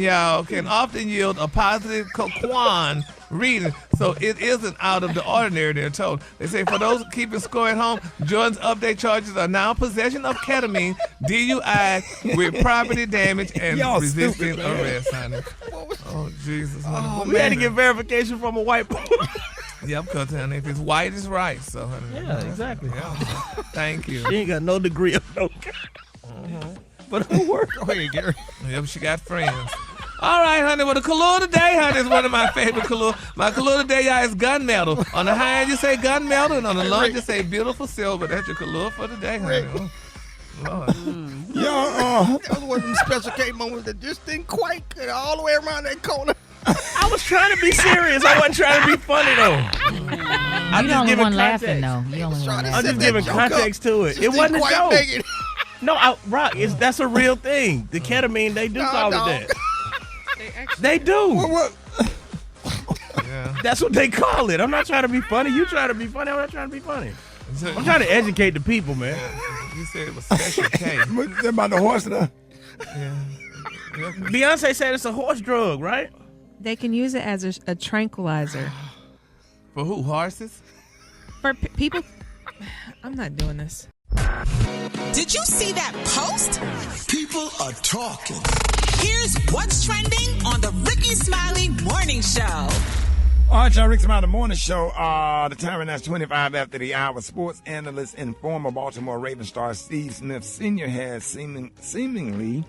yield a positive Quan reading. So it isn't out of the ordinary, they're told. They say for those keeping score at home, Jordan's update charges are now possession of ketamine, DUI with property damage, and resisting arrest, honey. Oh, Jesus. We had to get verification from a white boy. Yep, because honey, if it's white, it's right. So, honey, yeah, exactly. Yeah. Thank you. She ain't got no degree of no kind. But it'll work. Go ahead, Gary. Yep, she got friends. All right, honey. Well, the color today, honey, is one of my favorite color. My color today, y'all, is gunmetal. On the high end, you say gunmetal, and on the low end, you say beautiful silver. That's your color for today, honey. Oh, Lord. That was one of them Special K moments that just didn't quite get all the way around that corner. I was trying to be serious. I wasn't trying to be funny, though. I'm the only one laughing, though. You only one laughing. I'm just giving context to it. It wasn't a joke. No, Rock, that's a real thing. The ketamine, they do call it that. They do. What? Yeah. That's what they call it. I'm not trying to be funny. You trying to be funny. I'm not trying to be funny. I'm trying to educate the people, man. You said it was Special K. What about the horse now? Yeah. Beyonce said it's a horse drug, right? They can use it as a tranquilizer. For who? Horses? For people. I'm not doing this. Did you see that post? People are talking. Here's what's trending on the Rickey Smiley Morning Show. All right, y'all, Rickey Smiley Morning Show. The time is 25 after the hour. Sports analyst and former Baltimore Ravens star Steve Smith Sr. has seemingly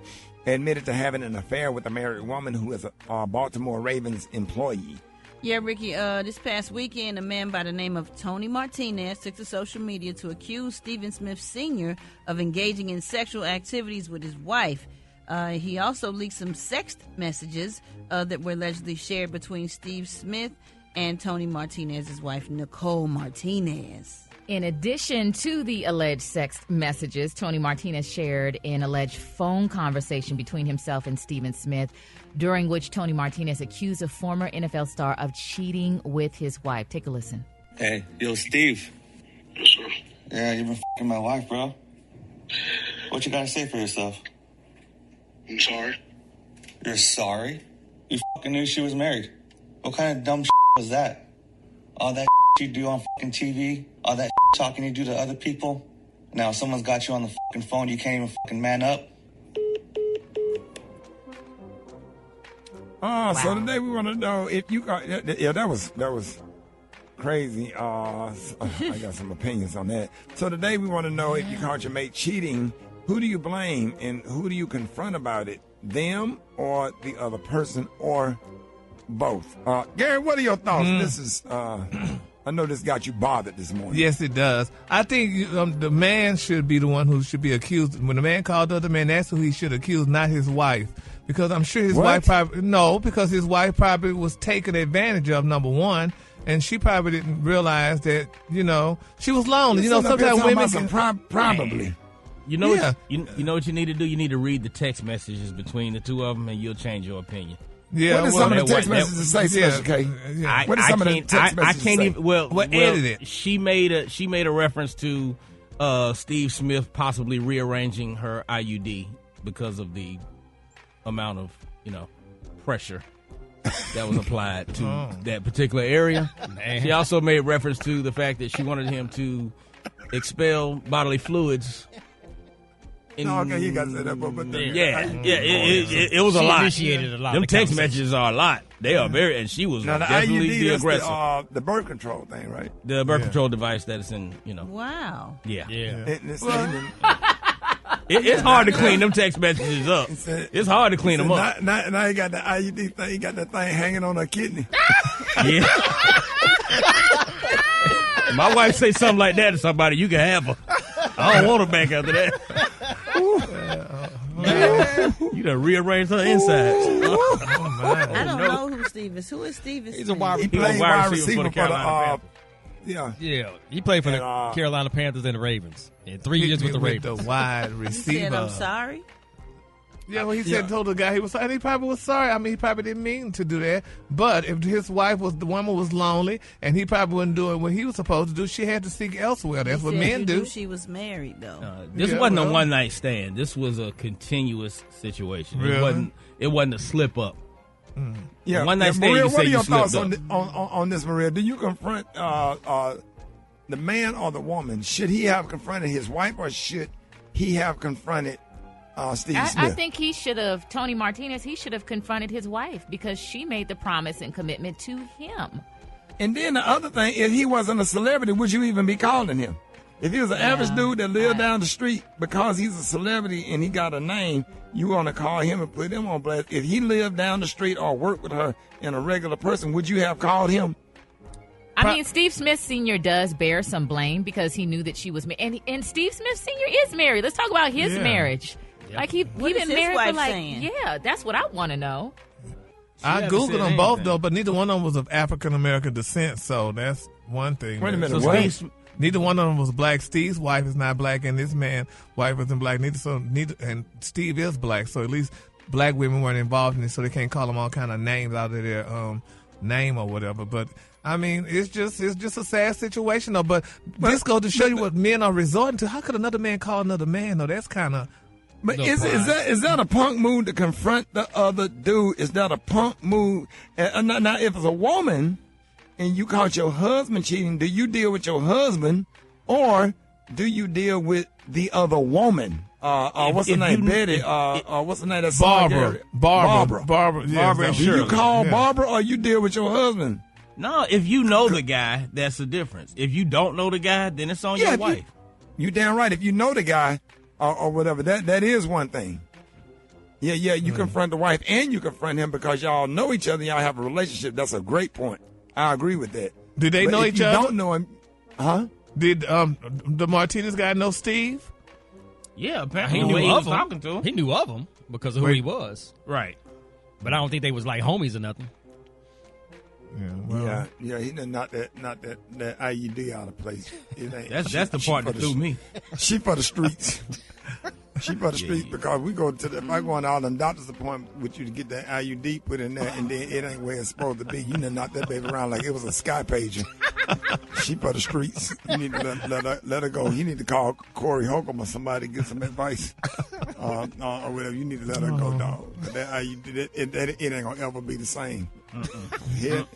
admitted to having an affair with a married woman who is a Baltimore Ravens employee. Yeah, Ricky, this past weekend, a man by the name of Tony Martinez took to social media to accuse Stephen Smith Sr. of engaging in sexual activities with his wife. He also leaked some sext messages that were allegedly shared between Steve Smith and Tony Martinez's wife, Nicole Martinez. In addition to the alleged sex messages, Tony Martinez shared an alleged phone conversation between himself and Stephen Smith, during which Tony Martinez accused a former NFL star of cheating with his wife. Take a listen. Hey, yo, Steve. Yes, sir. Yeah, you been f***ing my wife, bro. What you gotta say for yourself? I'm sorry. You're sorry? You f***ing knew she was married. What kind of dumb was that? All that you do on f***ing TV, all that talking you do to other people. Now someone's got you on the f***ing phone, you can't even f***ing man up. Wow. So today we want to know if you got, that was crazy. I got some opinions on that. So today we want to know if you caught your mate cheating, who do you blame and who do you confront about it? Them or the other person or both? Gary, what are your thoughts? This is, I know this got you bothered this morning. Yes, it does. I think the man should be the one who should be accused. When the man called the other man, that's who he should accuse, not his wife. Because I'm sure his wife because his wife probably was taken advantage of, number one, and she probably didn't realize that, she was lonely. Sometimes women probably. You know what you know what you need to do? You need to read the text messages between the two of them, and you'll change your opinion. Yeah, what did some of the text messages say, Special K? What did some of the text messages say? I can't even. Well, edit it. She made a reference to Steve Smith possibly rearranging her IUD because of the amount of pressure that was applied to that particular area. Man. She also made reference to the fact that she wanted him to expel bodily fluids. You got to say that, but it was a lot. Initiated a lot. Them text messages are a lot. They are very, and she was definitely the aggressor. The birth control thing, right? The birth control device that is in, Wow. Yeah. It's hard to clean them text messages up. It's hard to clean them up. Now you got the IUD thing. You got that thing hanging on her kidney. Yeah. My wife say something like that to somebody, you can have her. I don't want her back after that. You done rearranged her insides. I don't know who Steve is. Who is Steve? He's a wide receiver for the Carolina Panthers. Yeah. He played for the Carolina Panthers and the Ravens. And 3 years with the Ravens. The wide receiver. He said, I'm sorry. Yeah, well, he told the guy he was sorry, and he probably was sorry. I mean, he probably didn't mean to do that. But if his wife the woman was lonely, and he probably wasn't doing what he was supposed to do, she had to seek elsewhere. That's what men do. She was married though. This wasn't a one night stand. This was a continuous situation. Really? It wasn't a slip up. Yeah, one night stand. Maria, you what are your slipped thoughts on this, Maria? Do you confront the man or the woman? Should he have confronted his wife, or should he have confronted Steve Smith? I think he should have, Tony Martinez, he should have confronted his wife because she made the promise and commitment to him. And then the other thing, if he wasn't a celebrity, would you even be calling him? If he was an average dude that lived down the street, because he's a celebrity and he got a name, you want to call him and put him on blast. If he lived down the street or worked with her and a regular person, would you have called him? I mean, Steve Smith Sr. does bear some blame because he knew that she was married. And Steve Smith Sr. is married. Let's talk about his marriage. Yep. Like he been married for saying? Yeah, that's what I want to know. I Googled them both though, but neither one of them was of African American descent, so that's one thing. Wait a minute, so what? Neither one of them was black. Steve's wife is not black, and this man's wife isn't black. And Steve is black, so at least black women weren't involved in it, so they can't call them all kind of names out of their name or whatever. But I mean, it's just a sad situation though. But this goes to show you what men are resorting to. How could another man call another man though? That's kind of. But is that a punk move to confront the other dude? Is that a punk move? Now, if it's a woman and you caught your husband cheating, do you deal with your husband or do you deal with the other woman? What's her name? Betty. What's her name? That's Barbara. Barbara. Yes, Barbara. Do you call Barbara or you deal with your husband? No, if you know the guy, that's the difference. If you don't know the guy, then it's on your wife. You damn right. If you know the guy or whatever, that is one thing. Yeah, you confront the wife and you confront him because y'all know each other. Y'all have a relationship. That's a great point. I agree with that. Did they know each other? Don't know him, huh? Did the Martinez guy know Steve? Yeah, apparently he knew he of was talking to him. He knew of him because of who he was. Right. But I don't think they was like homies or nothing. Yeah. He done knocked that IUD out of place. That's the part that threw me. She for the streets. She for the streets because we go to if I go on all them doctor's appointment with you to get that IUD put in there and then it ain't where it's supposed to be. You done knocked that baby around like it was a sky pager. She for the streets. You need to let her go. You need to call Corey Holcomb or somebody to get some advice or whatever. You need to let her go, dog. But that IUD, it ain't gonna ever be the same. Head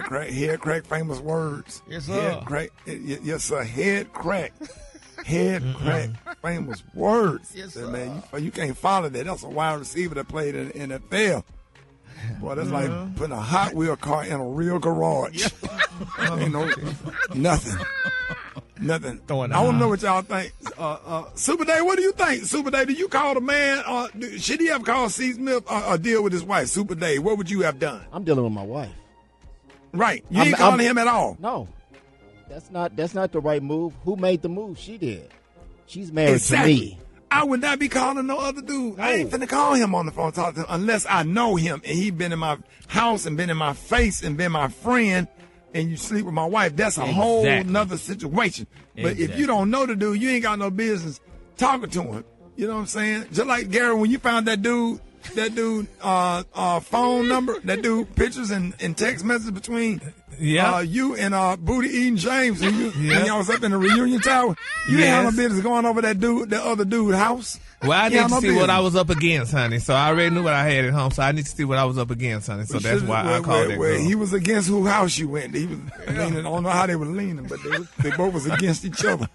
crack, famous words. Yes, sir. Head crack, yes, sir. Head crack, famous words. Yes, sir. Man, you can't follow that. That's a wide receiver that played in the NFL. Boy, that's like putting a Hot Wheel car in a real garage. Ain't nothing. I don't know what y'all think. Super Day, what do you think? Super Day, do you call the man? Should he have called Steve Smith or deal with his wife? Super Day, what would you have done? I'm dealing with my wife. Right. You ain't calling him at all. No. That's not the right move. Who made the move? She did. She's married to me. I would not be calling no other dude. I ain't finna call him on the phone, talk to him, unless I know him and he been in my house and been in my face and been my friend and you sleep with my wife. That's a whole nother situation. But if you don't know the dude, you ain't got no business talking to him. You know what I'm saying? Just like Gary, when you found that dude phone number, that dude pictures and text messages between you and Booty Eating James, and y'all was up in the reunion tower. You didn't have no business going over the other dude's house. Well, I need to see what I was up against, honey. So I already knew what I had at home. So I need to see what I was up against, honey. So that's why I called that girl. He was against whose house you went. He was leaning. I don't know how they were leaning, but they both was against each other.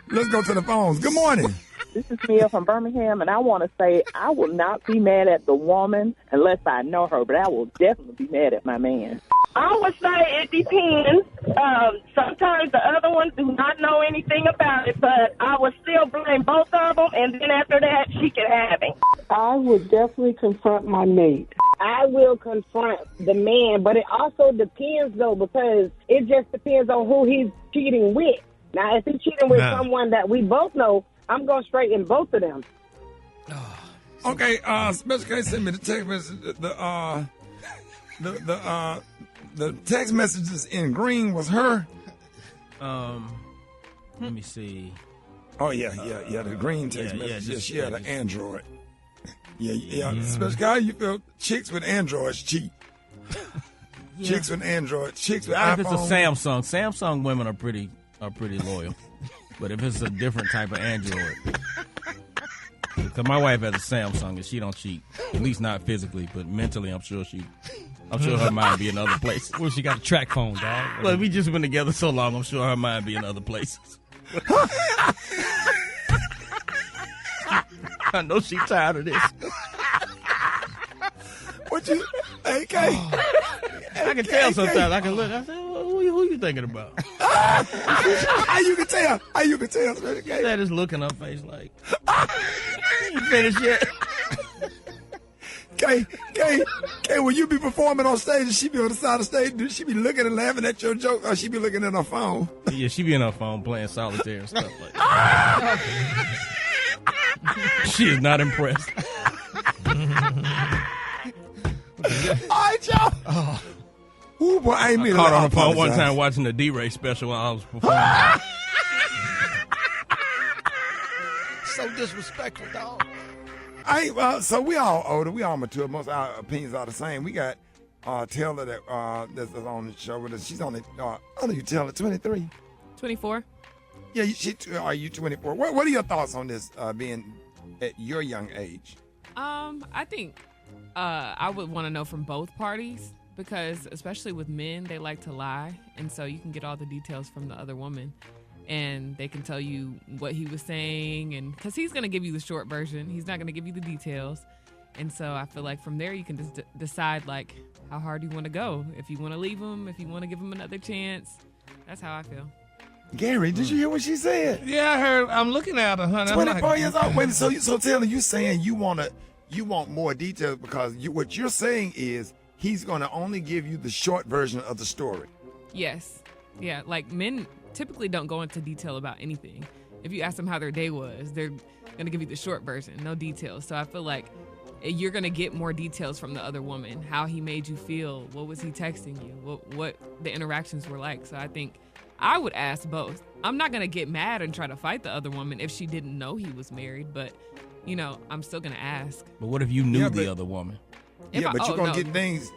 Let's go to the phones. Good morning. This is Mia from Birmingham, and I want to say I will not be mad at the woman unless I know her, but I will definitely be mad at my man. I would say it depends. Sometimes the other ones do not know anything about it, but I would still blame both of them, and then after that, she can have him. I would definitely confront my mate. I will confront the man, but it also depends, though, because it just depends on who he's cheating with. Now, if he's cheating with someone that we both know, I'm going to straighten both of them. Okay, Special K sent me the text message. The text messages in green was her. Let me see. Oh yeah, the green text message. She had an Android. Special K, how you feel? Chicks with Androids cheat. Chicks with Android. Chicks with iPhone. If it's a Samsung women are pretty loyal. But if it's a different type of Android, because my wife has a Samsung and she don't cheat, at least not physically, but mentally, I'm sure her mind be in other places. Well, she got a track phone, dog. Well, we just been together so long, I'm sure her mind be in other places. I know she tired of this. What you, AK? I can tell sometimes. I can look. I say, who you thinking about? How you can tell? That is look in her face like, you ain't finished yet. Kay, when you be performing on stage and she be on the side of the stage, do she be looking and laughing at your joke, or she be looking at her phone? Yeah, she be in her phone playing solitaire and stuff like that. She is not impressed. All right, y'all. Ooh, boy, I ain't mean I caught her on the phone one time watching the D-Ray special while I was performing. So disrespectful, dog. So we all older. We all mature. Most of our opinions are the same. We got Taylor that's on the show with us. She's only, I know you, Taylor, 23? 24. Yeah, are you 24? What are your thoughts on this, being at your young age? I think I would want to know from both parties, because especially with men, they like to lie, and so you can get all the details from the other woman, and they can tell you what he was saying, and because he's going to give you the short version, he's not going to give you the details, and so I feel like from there you can just decide like how hard you want to go, if you want to leave him, if you want to give him another chance. That's how I feel. Gary, did you hear what she said? Yeah, I heard. I'm looking at her, honey. 24 years old. Wait, so Taylor, you saying you want more details, because what you're saying is he's going to only give you the short version of the story. Yes. Yeah, like men typically don't go into detail about anything. If you ask them how their day was, they're going to give you the short version, no details. So I feel like you're going to get more details from the other woman, how he made you feel, what was he texting you, what the interactions were like. So I think I would ask both. I'm not going to get mad and try to fight the other woman if she didn't know he was married, but, I'm still going to ask. But what if you knew the other woman? You're going to get things.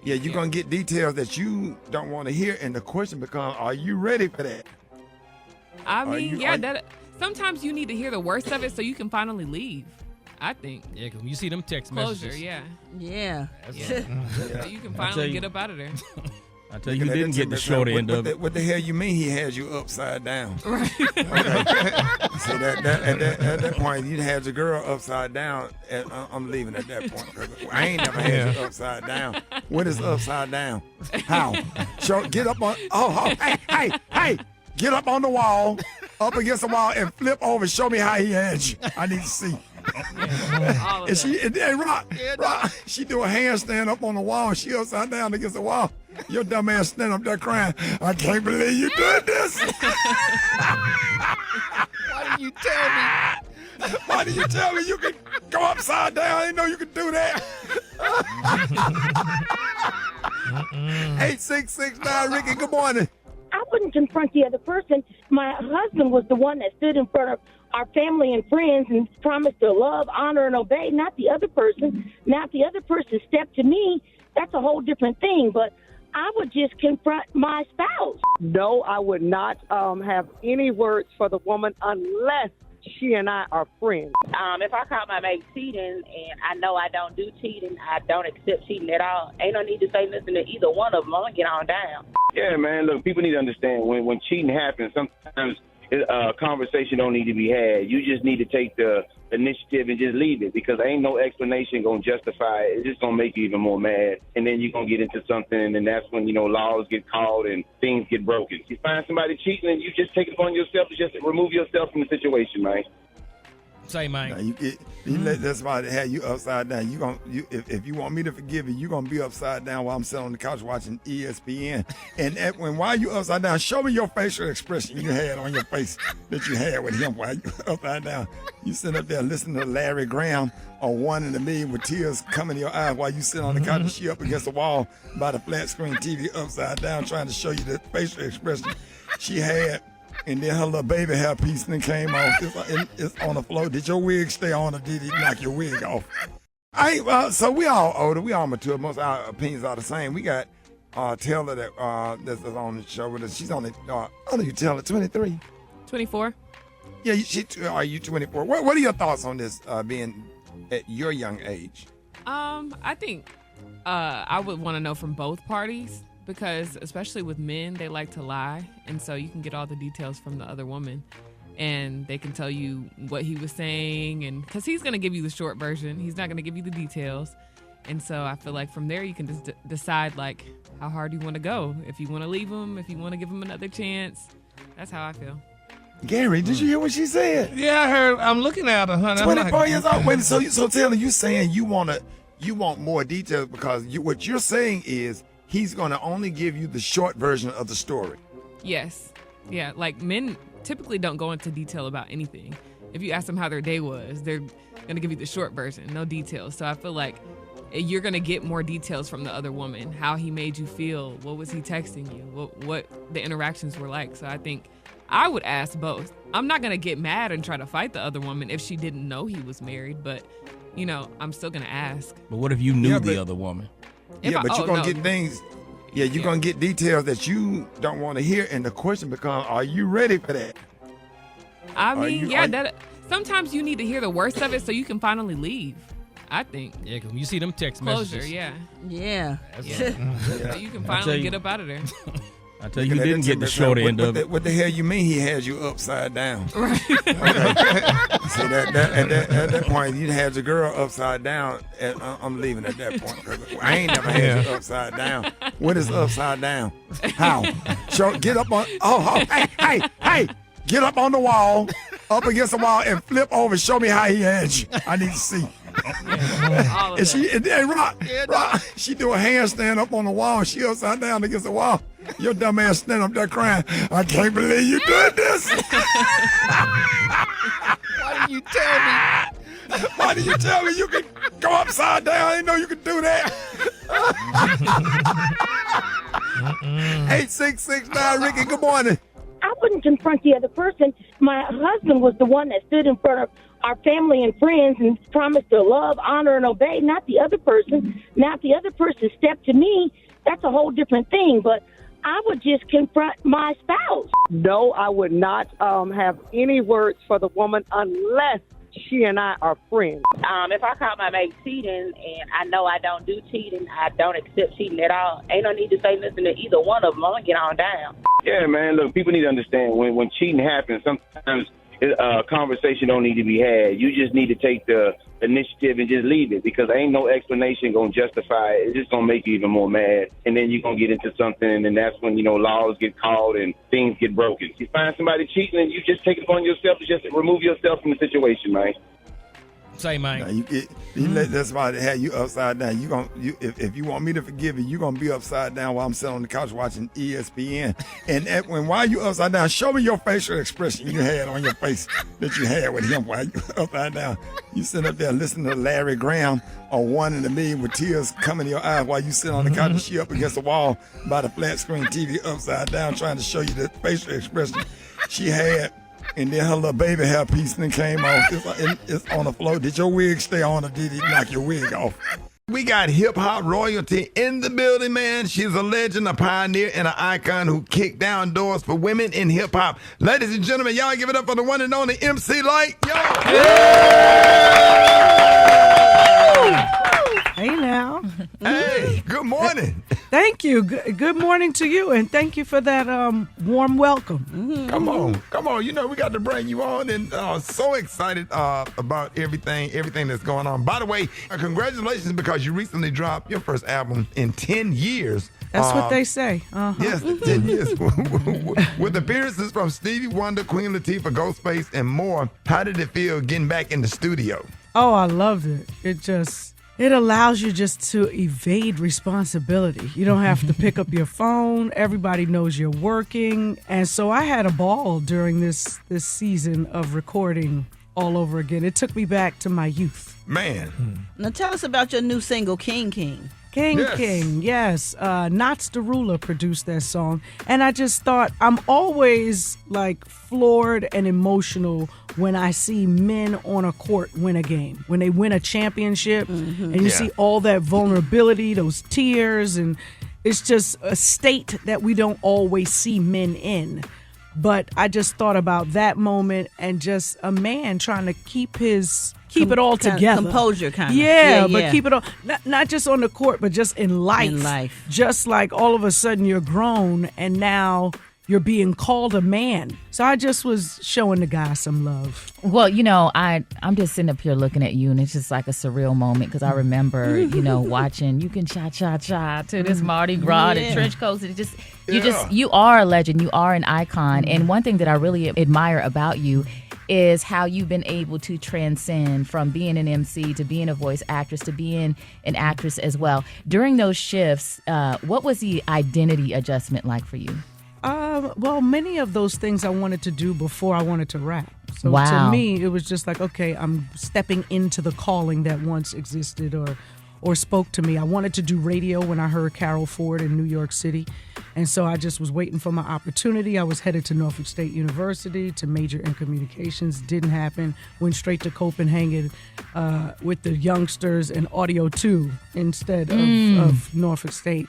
Yeah, you're going to get details that you don't want to hear, and the question becomes, are you ready for that? I mean, sometimes you need to hear the worst of it so you can finally leave, I think. Yeah, because when you see them text Closure, messages. Yeah. So you can finally get up out of there. I tell you didn't get the short end of it. What the hell you mean he has you upside down? Right. Okay. So at that point, you'd have the girl upside down. I'm leaving at that point. I ain't never had you upside down. What is upside down? How? Get up on. Hey! Get up on the wall, up against the wall, and flip over. Show me how he had you. I need to see. And she do a handstand up on the wall. She upside down against the wall. Your dumb ass stand up there crying. I can't believe you did this. Why did you tell me? Why did you tell me you could go upside down? I didn't know you could do that. 8669 Ricky, good morning. I wouldn't confront the other person. My husband was the one that stood in front of our family and friends and promise to love, honor, and obey, not the other person. Now, if the other person stepped to me, that's a whole different thing. But I would just confront my spouse. No, I would not have any words for the woman unless she and I are friends. If I caught my mate cheating and I know I don't do cheating, I don't accept cheating at all, ain't no need to say nothing to either one of them. I'm going to get on down. Yeah, man, look, people need to understand when cheating happens, sometimes conversation don't need to be had. You just need to take the initiative and just leave it, because ain't no explanation going to justify it. It's just going to make you even more mad. And then you're going to get into something, and that's when, laws get called and things get broken. You find somebody cheating, and you just take it upon yourself to just remove yourself from the situation, man. Say, man. That's why they had you upside down. If you want me to forgive you, you're going to be upside down while I'm sitting on the couch watching ESPN. And while you upside down, show me your facial expression you had on your face that you had with him while you upside down. You sit up there listening to Larry Graham on One in a Million with tears coming to your eyes while you sit on the couch and she up against the wall by the flat screen TV upside down trying to show you the facial expression she had. And then her little baby hair piece then came off. It's on the floor. Did your wig stay on or did it knock your wig off? So we all older. We all mature. Most of our opinions are the same. We got Taylor that's on the show with us. She's only, you Taylor, 23? 24. Yeah, are you 24? What are your thoughts on this being at your young age? I think I would want to know from both parties. Because especially with men, they like to lie. And so you can get all the details from the other woman. And they can tell you what he was saying. And because he's going to give you the short version. He's not going to give you the details. And so I feel like from there, you can just decide, like, how hard you want to go. If you want to leave him, if you want to give him another chance. That's how I feel. Gary, did you hear what she said? Yeah, I heard. I'm looking at her, honey. 24 years old. Wait, so Taylor, you saying you want more details because what you're saying is, he's going to only give you the short version of the story. Yes. Yeah, like men typically don't go into detail about anything. If you ask them how their day was, they're going to give you the short version, no details. So I feel like you're going to get more details from the other woman, how he made you feel, what was he texting you, what the interactions were like. So I think I would ask both. I'm not going to get mad and try to fight the other woman if she didn't know he was married, but, I'm still going to ask. But what if you knew the other woman? You're going to get things. Yeah, you're going to get details that you don't want to hear. And the question becomes, are you ready for that? I mean, sometimes you need to hear the worst of it so you can finally leave, I think. Yeah, because you see them text Closure, messages. Yeah. So you can finally get up out of there. I tell you didn't get the short end of it. What the hell you mean he has you upside down? Right. Okay. So at that point, you had your girl upside down. And I'm leaving at that point. Cause I ain't never had you upside down. What is upside down? How? Get up on. Hey! Get up on the wall, up against the wall, and flip over. Show me how he had you. I need to see. And she do a handstand up on the wall. She upside down against the wall. Your dumb ass stand up there crying. I can't believe you did this. Why did you tell me? Why did you tell me you could go upside down? I didn't know you could do that. 8669 Ricky, good morning. I wouldn't confront the other person. My husband was the one that stood in front of our family and friends and promised to love, honor, and obey, not the other person. Now, if the other person stepped to me, that's a whole different thing. But I would just confront my spouse. No, I would not have any words for the woman unless she and I are friends. If I caught my mate cheating and I know I don't do cheating, I don't accept cheating at all, ain't no need to say nothing to either one of them. I'm going to get on down. Yeah, man, look, people need to understand when cheating happens, sometimes conversation don't need to be had. You just need to take the initiative and just leave it, because ain't no explanation going to justify it. It's just going to make you even more mad. And then you're going to get into something, and that's when, laws get called and things get broken. You find somebody cheating, and you just take it upon yourself to just remove yourself from the situation, man. Say, man. That's why they had you upside down. If you want me to forgive you, you're going to be upside down while I'm sitting on the couch watching ESPN. And while you upside down, show me your facial expression you had on your face that you had with him while you upside down. You sit up there listening to Larry Graham on One in a Million with tears coming to your eyes while you sit on the couch and she up against the wall by the flat screen TV upside down trying to show you the facial expression she had. And then her little baby hair piece then came off. It's on the floor. Did your wig stay on or did it knock your wig off? We got hip-hop royalty in the building, man. She's a legend, a pioneer, and an icon who kicked down doors for women in hip-hop. Ladies and gentlemen, y'all give it up for the one and only MC Lyte. Yo! Hey, now. Hey, good morning. Thank you. Good morning to you, and thank you for that warm welcome. Come on. You know, we got to bring you on, and so excited about everything that's going on. By the way, congratulations, because you recently dropped your first album in 10 years. That's what they say. Yes, 10 years. With appearances from Stevie Wonder, Queen Latifah, Ghostface, and more. How did it feel getting back in the studio? Oh, I loved it. It allows you just to evade responsibility. You don't have to pick up your phone. Everybody knows you're working. And so I had a ball during this season of recording all over again. It took me back to my youth. Man. Now tell us about your new single, King King. King, yes. Knots the Ruler produced that song. And I just thought, I'm always like floored and emotional when I see men on a court win a game. When they win a championship and you see all that vulnerability, those tears, and it's just a state that we don't always see men in. But I just thought about that moment and just a man trying to keep it all together. Composure, kind of. Yeah, but keep it all, not just on the court, but just in life. In life. Just like all of a sudden you're grown and now you're being called a man. So I just was showing the guy some love. Well, you know, I'm just sitting up here looking at you, and it's just like a surreal moment, because I remember, you know, watching You Can Cha-Cha-Cha to this Mardi Gras and trench coats. You are a legend. You are an icon. And one thing that I really admire about you is how you've been able to transcend from being an MC to being a voice actress to being an actress as well. During those shifts, what was the identity adjustment like for you? Well, many of those things I wanted to do before I wanted to rap. So Wow. to me, it was just like, okay, I'm stepping into the calling that once existed or spoke to me. I wanted to do radio when I heard Carol Ford in New York City. And so I just was waiting for my opportunity. I was headed to Norfolk State University to major in communications. Didn't happen. Went straight to Copenhagen with the youngsters in Audio 2 instead of Norfolk State.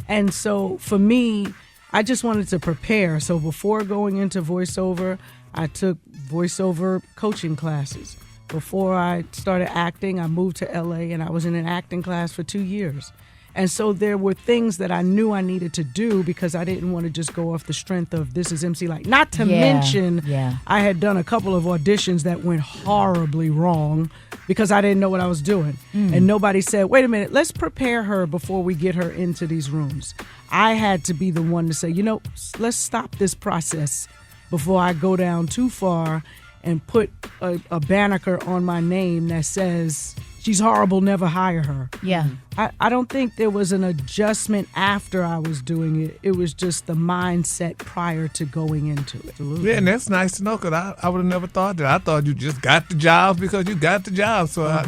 And so for me, I just wanted to prepare. So before going into voiceover, I took voiceover coaching classes. Before I started acting, I moved to LA and I was in an acting class for 2 years. And so there were things that I knew I needed to do because I didn't want to just go off the strength of this is MC Lyte. Not to mention, I had done a couple of auditions that went horribly wrong because I didn't know what I was doing. And nobody said, wait a minute, let's prepare her before we get her into these rooms. I had to be the one to say, you know, let's stop this process before I go down too far and put a banner on my name that says, she's horrible, never hire her. Yeah. I don't think there was an adjustment after I was doing it. It was just the mindset prior to going into it. Absolutely. Yeah, and that's nice to know, because I would have never thought that. I thought you just got the job because you got the job. So,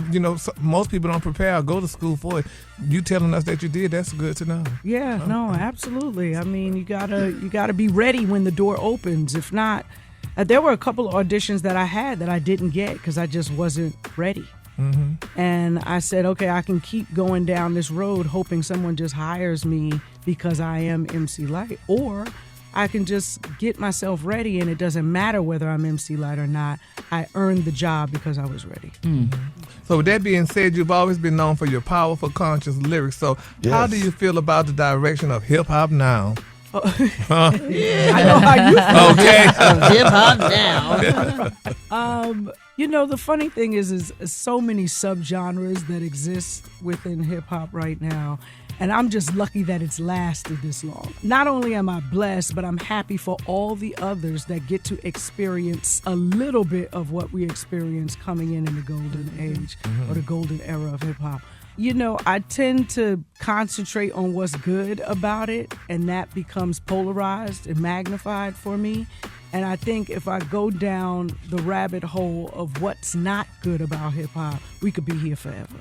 most people don't prepare or go to school for it. You telling us that you did, that's good to know. Yeah, no, absolutely. I mean, you gotta be ready when the door opens. If not, there were a couple of auditions that I had that I didn't get because I just wasn't ready. And I said, okay, I can keep going down this road hoping someone just hires me because I am MC Lyte, or I can just get myself ready and it doesn't matter whether I'm MC Lyte or not. I earned the job because I was ready. So with that being said, you've always been known for your powerful, conscious lyrics. So how do you feel about the direction of hip-hop now? I know how you feel. Okay. Hip-hop now. You know, the funny thing is so many subgenres that exist within hip-hop right now, and I'm just lucky that it's lasted this long. Not only am I blessed, but I'm happy for all the others that get to experience a little bit of what we experienced coming in the golden age or the golden era of hip-hop. You know, I tend to concentrate on what's good about it, and that becomes polarized and magnified for me. And I think if I go down the rabbit hole of what's not good about hip-hop, we could be here forever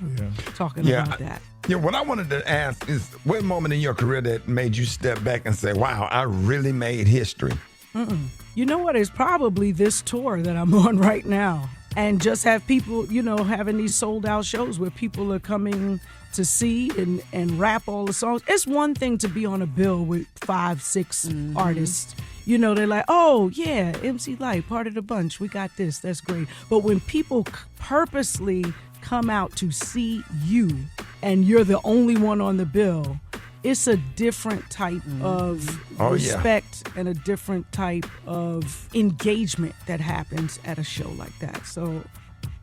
talking about that. Yeah, what I wanted to ask is, what moment in your career that made you step back and say, wow, I really made history? You know what? It's probably this tour that I'm on right now. And just have people, having these sold out shows where people are coming to see and rap all the songs. It's one thing to be on a bill with 5, 6 artists. They're like, oh, yeah, MC Lyte, part of the bunch. We got this. That's great. But when people purposely come out to see you and you're the only one on the bill, it's a different type of respect and a different type of engagement that happens at a show like that. So,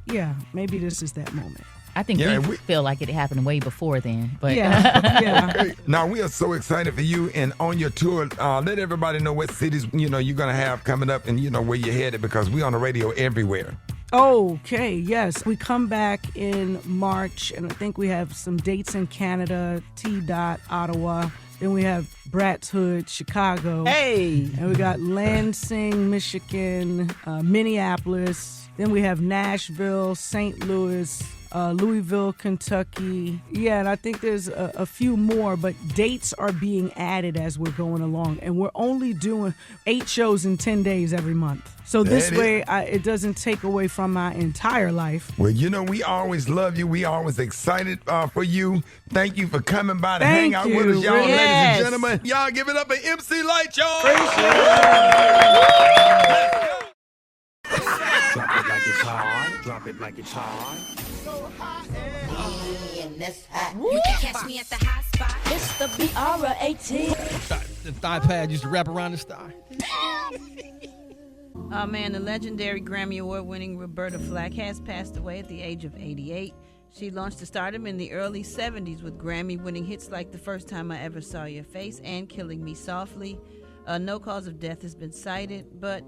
yeah, maybe this is that moment. I think we feel like it happened way before then. But yeah. Now, we are so excited for you and on your tour. Let everybody know what cities, you're going to have coming up and, where you're headed, because we're on the radio everywhere. Okay, yes. We come back in March, and I think we have some dates in Canada, Ottawa. Then we have Brat's Hood, Chicago. Hey! And we got Lansing, Michigan, Minneapolis. Then we have Nashville, St. Louis, Louisville, Kentucky. Yeah, and I think there's a few more, but dates are being added as we're going along. And we're only doing 8 shows in 10 days every month. So this way, it doesn't take away from my entire life. Well, we always love you. We always excited for you. Thank you for coming by to hang out with us, y'all, ladies and gentlemen. Y'all give it up for MC Lyte, y'all. Drop it like it's hard. Drop it like it's hard. You can catch me at the high spot. It's the BR18. The thigh pad used to wrap around his thigh. Oh man, the legendary Grammy Award winning Roberta Flack has passed away at the age of 88. She launched to stardom in the early 70s with Grammy winning hits like The First Time I Ever Saw Your Face and Killing Me Softly. No cause of death has been cited, but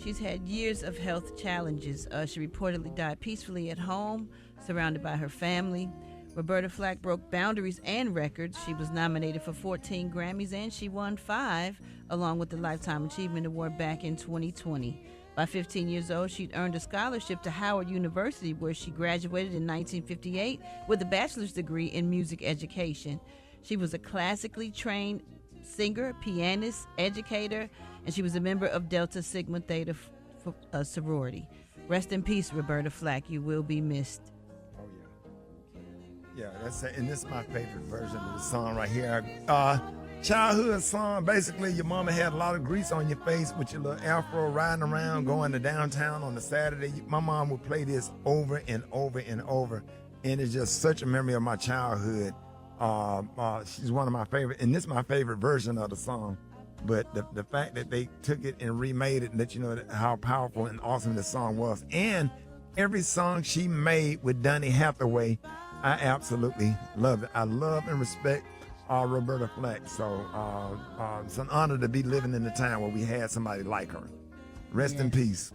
she's had years of health challenges. She reportedly died peacefully at home, surrounded by her family. Roberta Flack broke boundaries and records. She was nominated for 14 Grammys, and she won 5, along with the Lifetime Achievement Award back in 2020. By 15 years old, she'd earned a scholarship to Howard University, where she graduated in 1958 with a bachelor's degree in music education. She was a classically trained singer, pianist, educator, and she was a member of Delta Sigma Theta sorority. Rest in peace, Roberta Flack. You will be missed. Yeah, and this is my favorite version of the song right here. Childhood song. Basically, your mama had a lot of grease on your face with your little afro riding around, going to downtown on a Saturday. My mom would play this over and over and over, and it's just such a memory of my childhood. She's one of my favorite, and this is my favorite version of the song. But the fact that they took it and remade it and let you know how powerful and awesome this song was. And every song she made with Donny Hathaway, I absolutely love it. I love and respect Roberta Flack. So it's an honor to be living in the time where we had somebody like her. Rest in peace.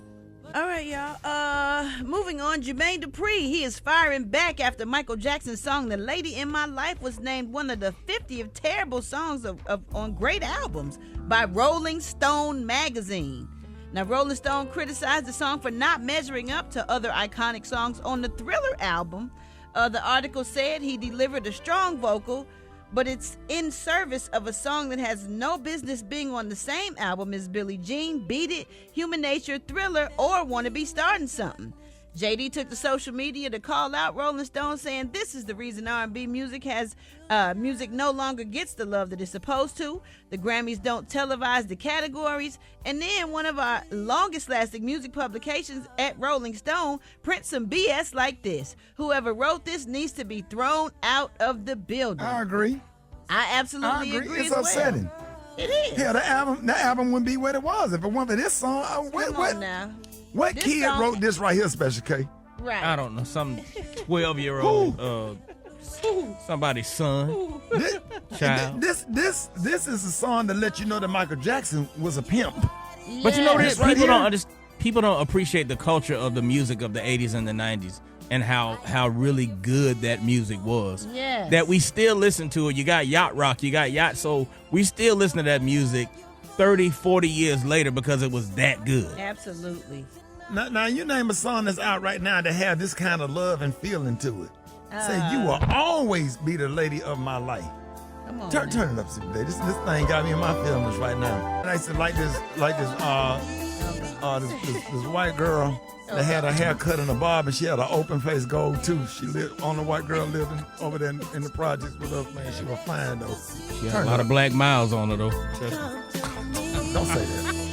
All right, y'all. Moving on, Jermaine Dupri. He is firing back after Michael Jackson's song "The Lady in My Life" was named one of the 50 of terrible songs on great albums by Rolling Stone magazine. Now, Rolling Stone criticized the song for not measuring up to other iconic songs on the Thriller album. The article said he delivered a strong vocal, but it's in service of a song that has no business being on the same album as Billie Jean, Beat It, Human Nature, Thriller, or Wanna Be Starting Something. JD took to social media to call out Rolling Stone, saying this is the reason R&B music no longer gets the love that it's supposed to. The Grammys don't televise the categories. And then one of our longest lasting music publications at Rolling Stone prints some BS like this. Whoever wrote this needs to be thrown out of the building. I agree. I absolutely agree. It's upsetting. It is. Yeah, the album wouldn't be what it was if it wasn't for this song. Come on now. What kid wrote this right here, Special K? Right. I don't know. Some 12-year-old somebody's son. Child. This is a song that let you know that Michael Jackson was a pimp. Yeah. But you know this, right people don't appreciate the culture of the music of the 80s and the 90s and how really good that music was. Yes. That we still listen to it. You got yacht rock, you got yacht soul. We still listen to that music 30, 40 years later because it was that good. Absolutely. Now you name a song that's out right now that have this kind of love and feeling to it. Say, you will always be the lady of my life. Come on. Turn it up, Super Day. This thing got me in my feelings right now. And I used to like this white girl that had her hair cut in a bob, and she had an open face gold too. She lived on the white girl living over there in the projects with us, man. She was fine though. She had a lot of black miles on her though. Don't say that.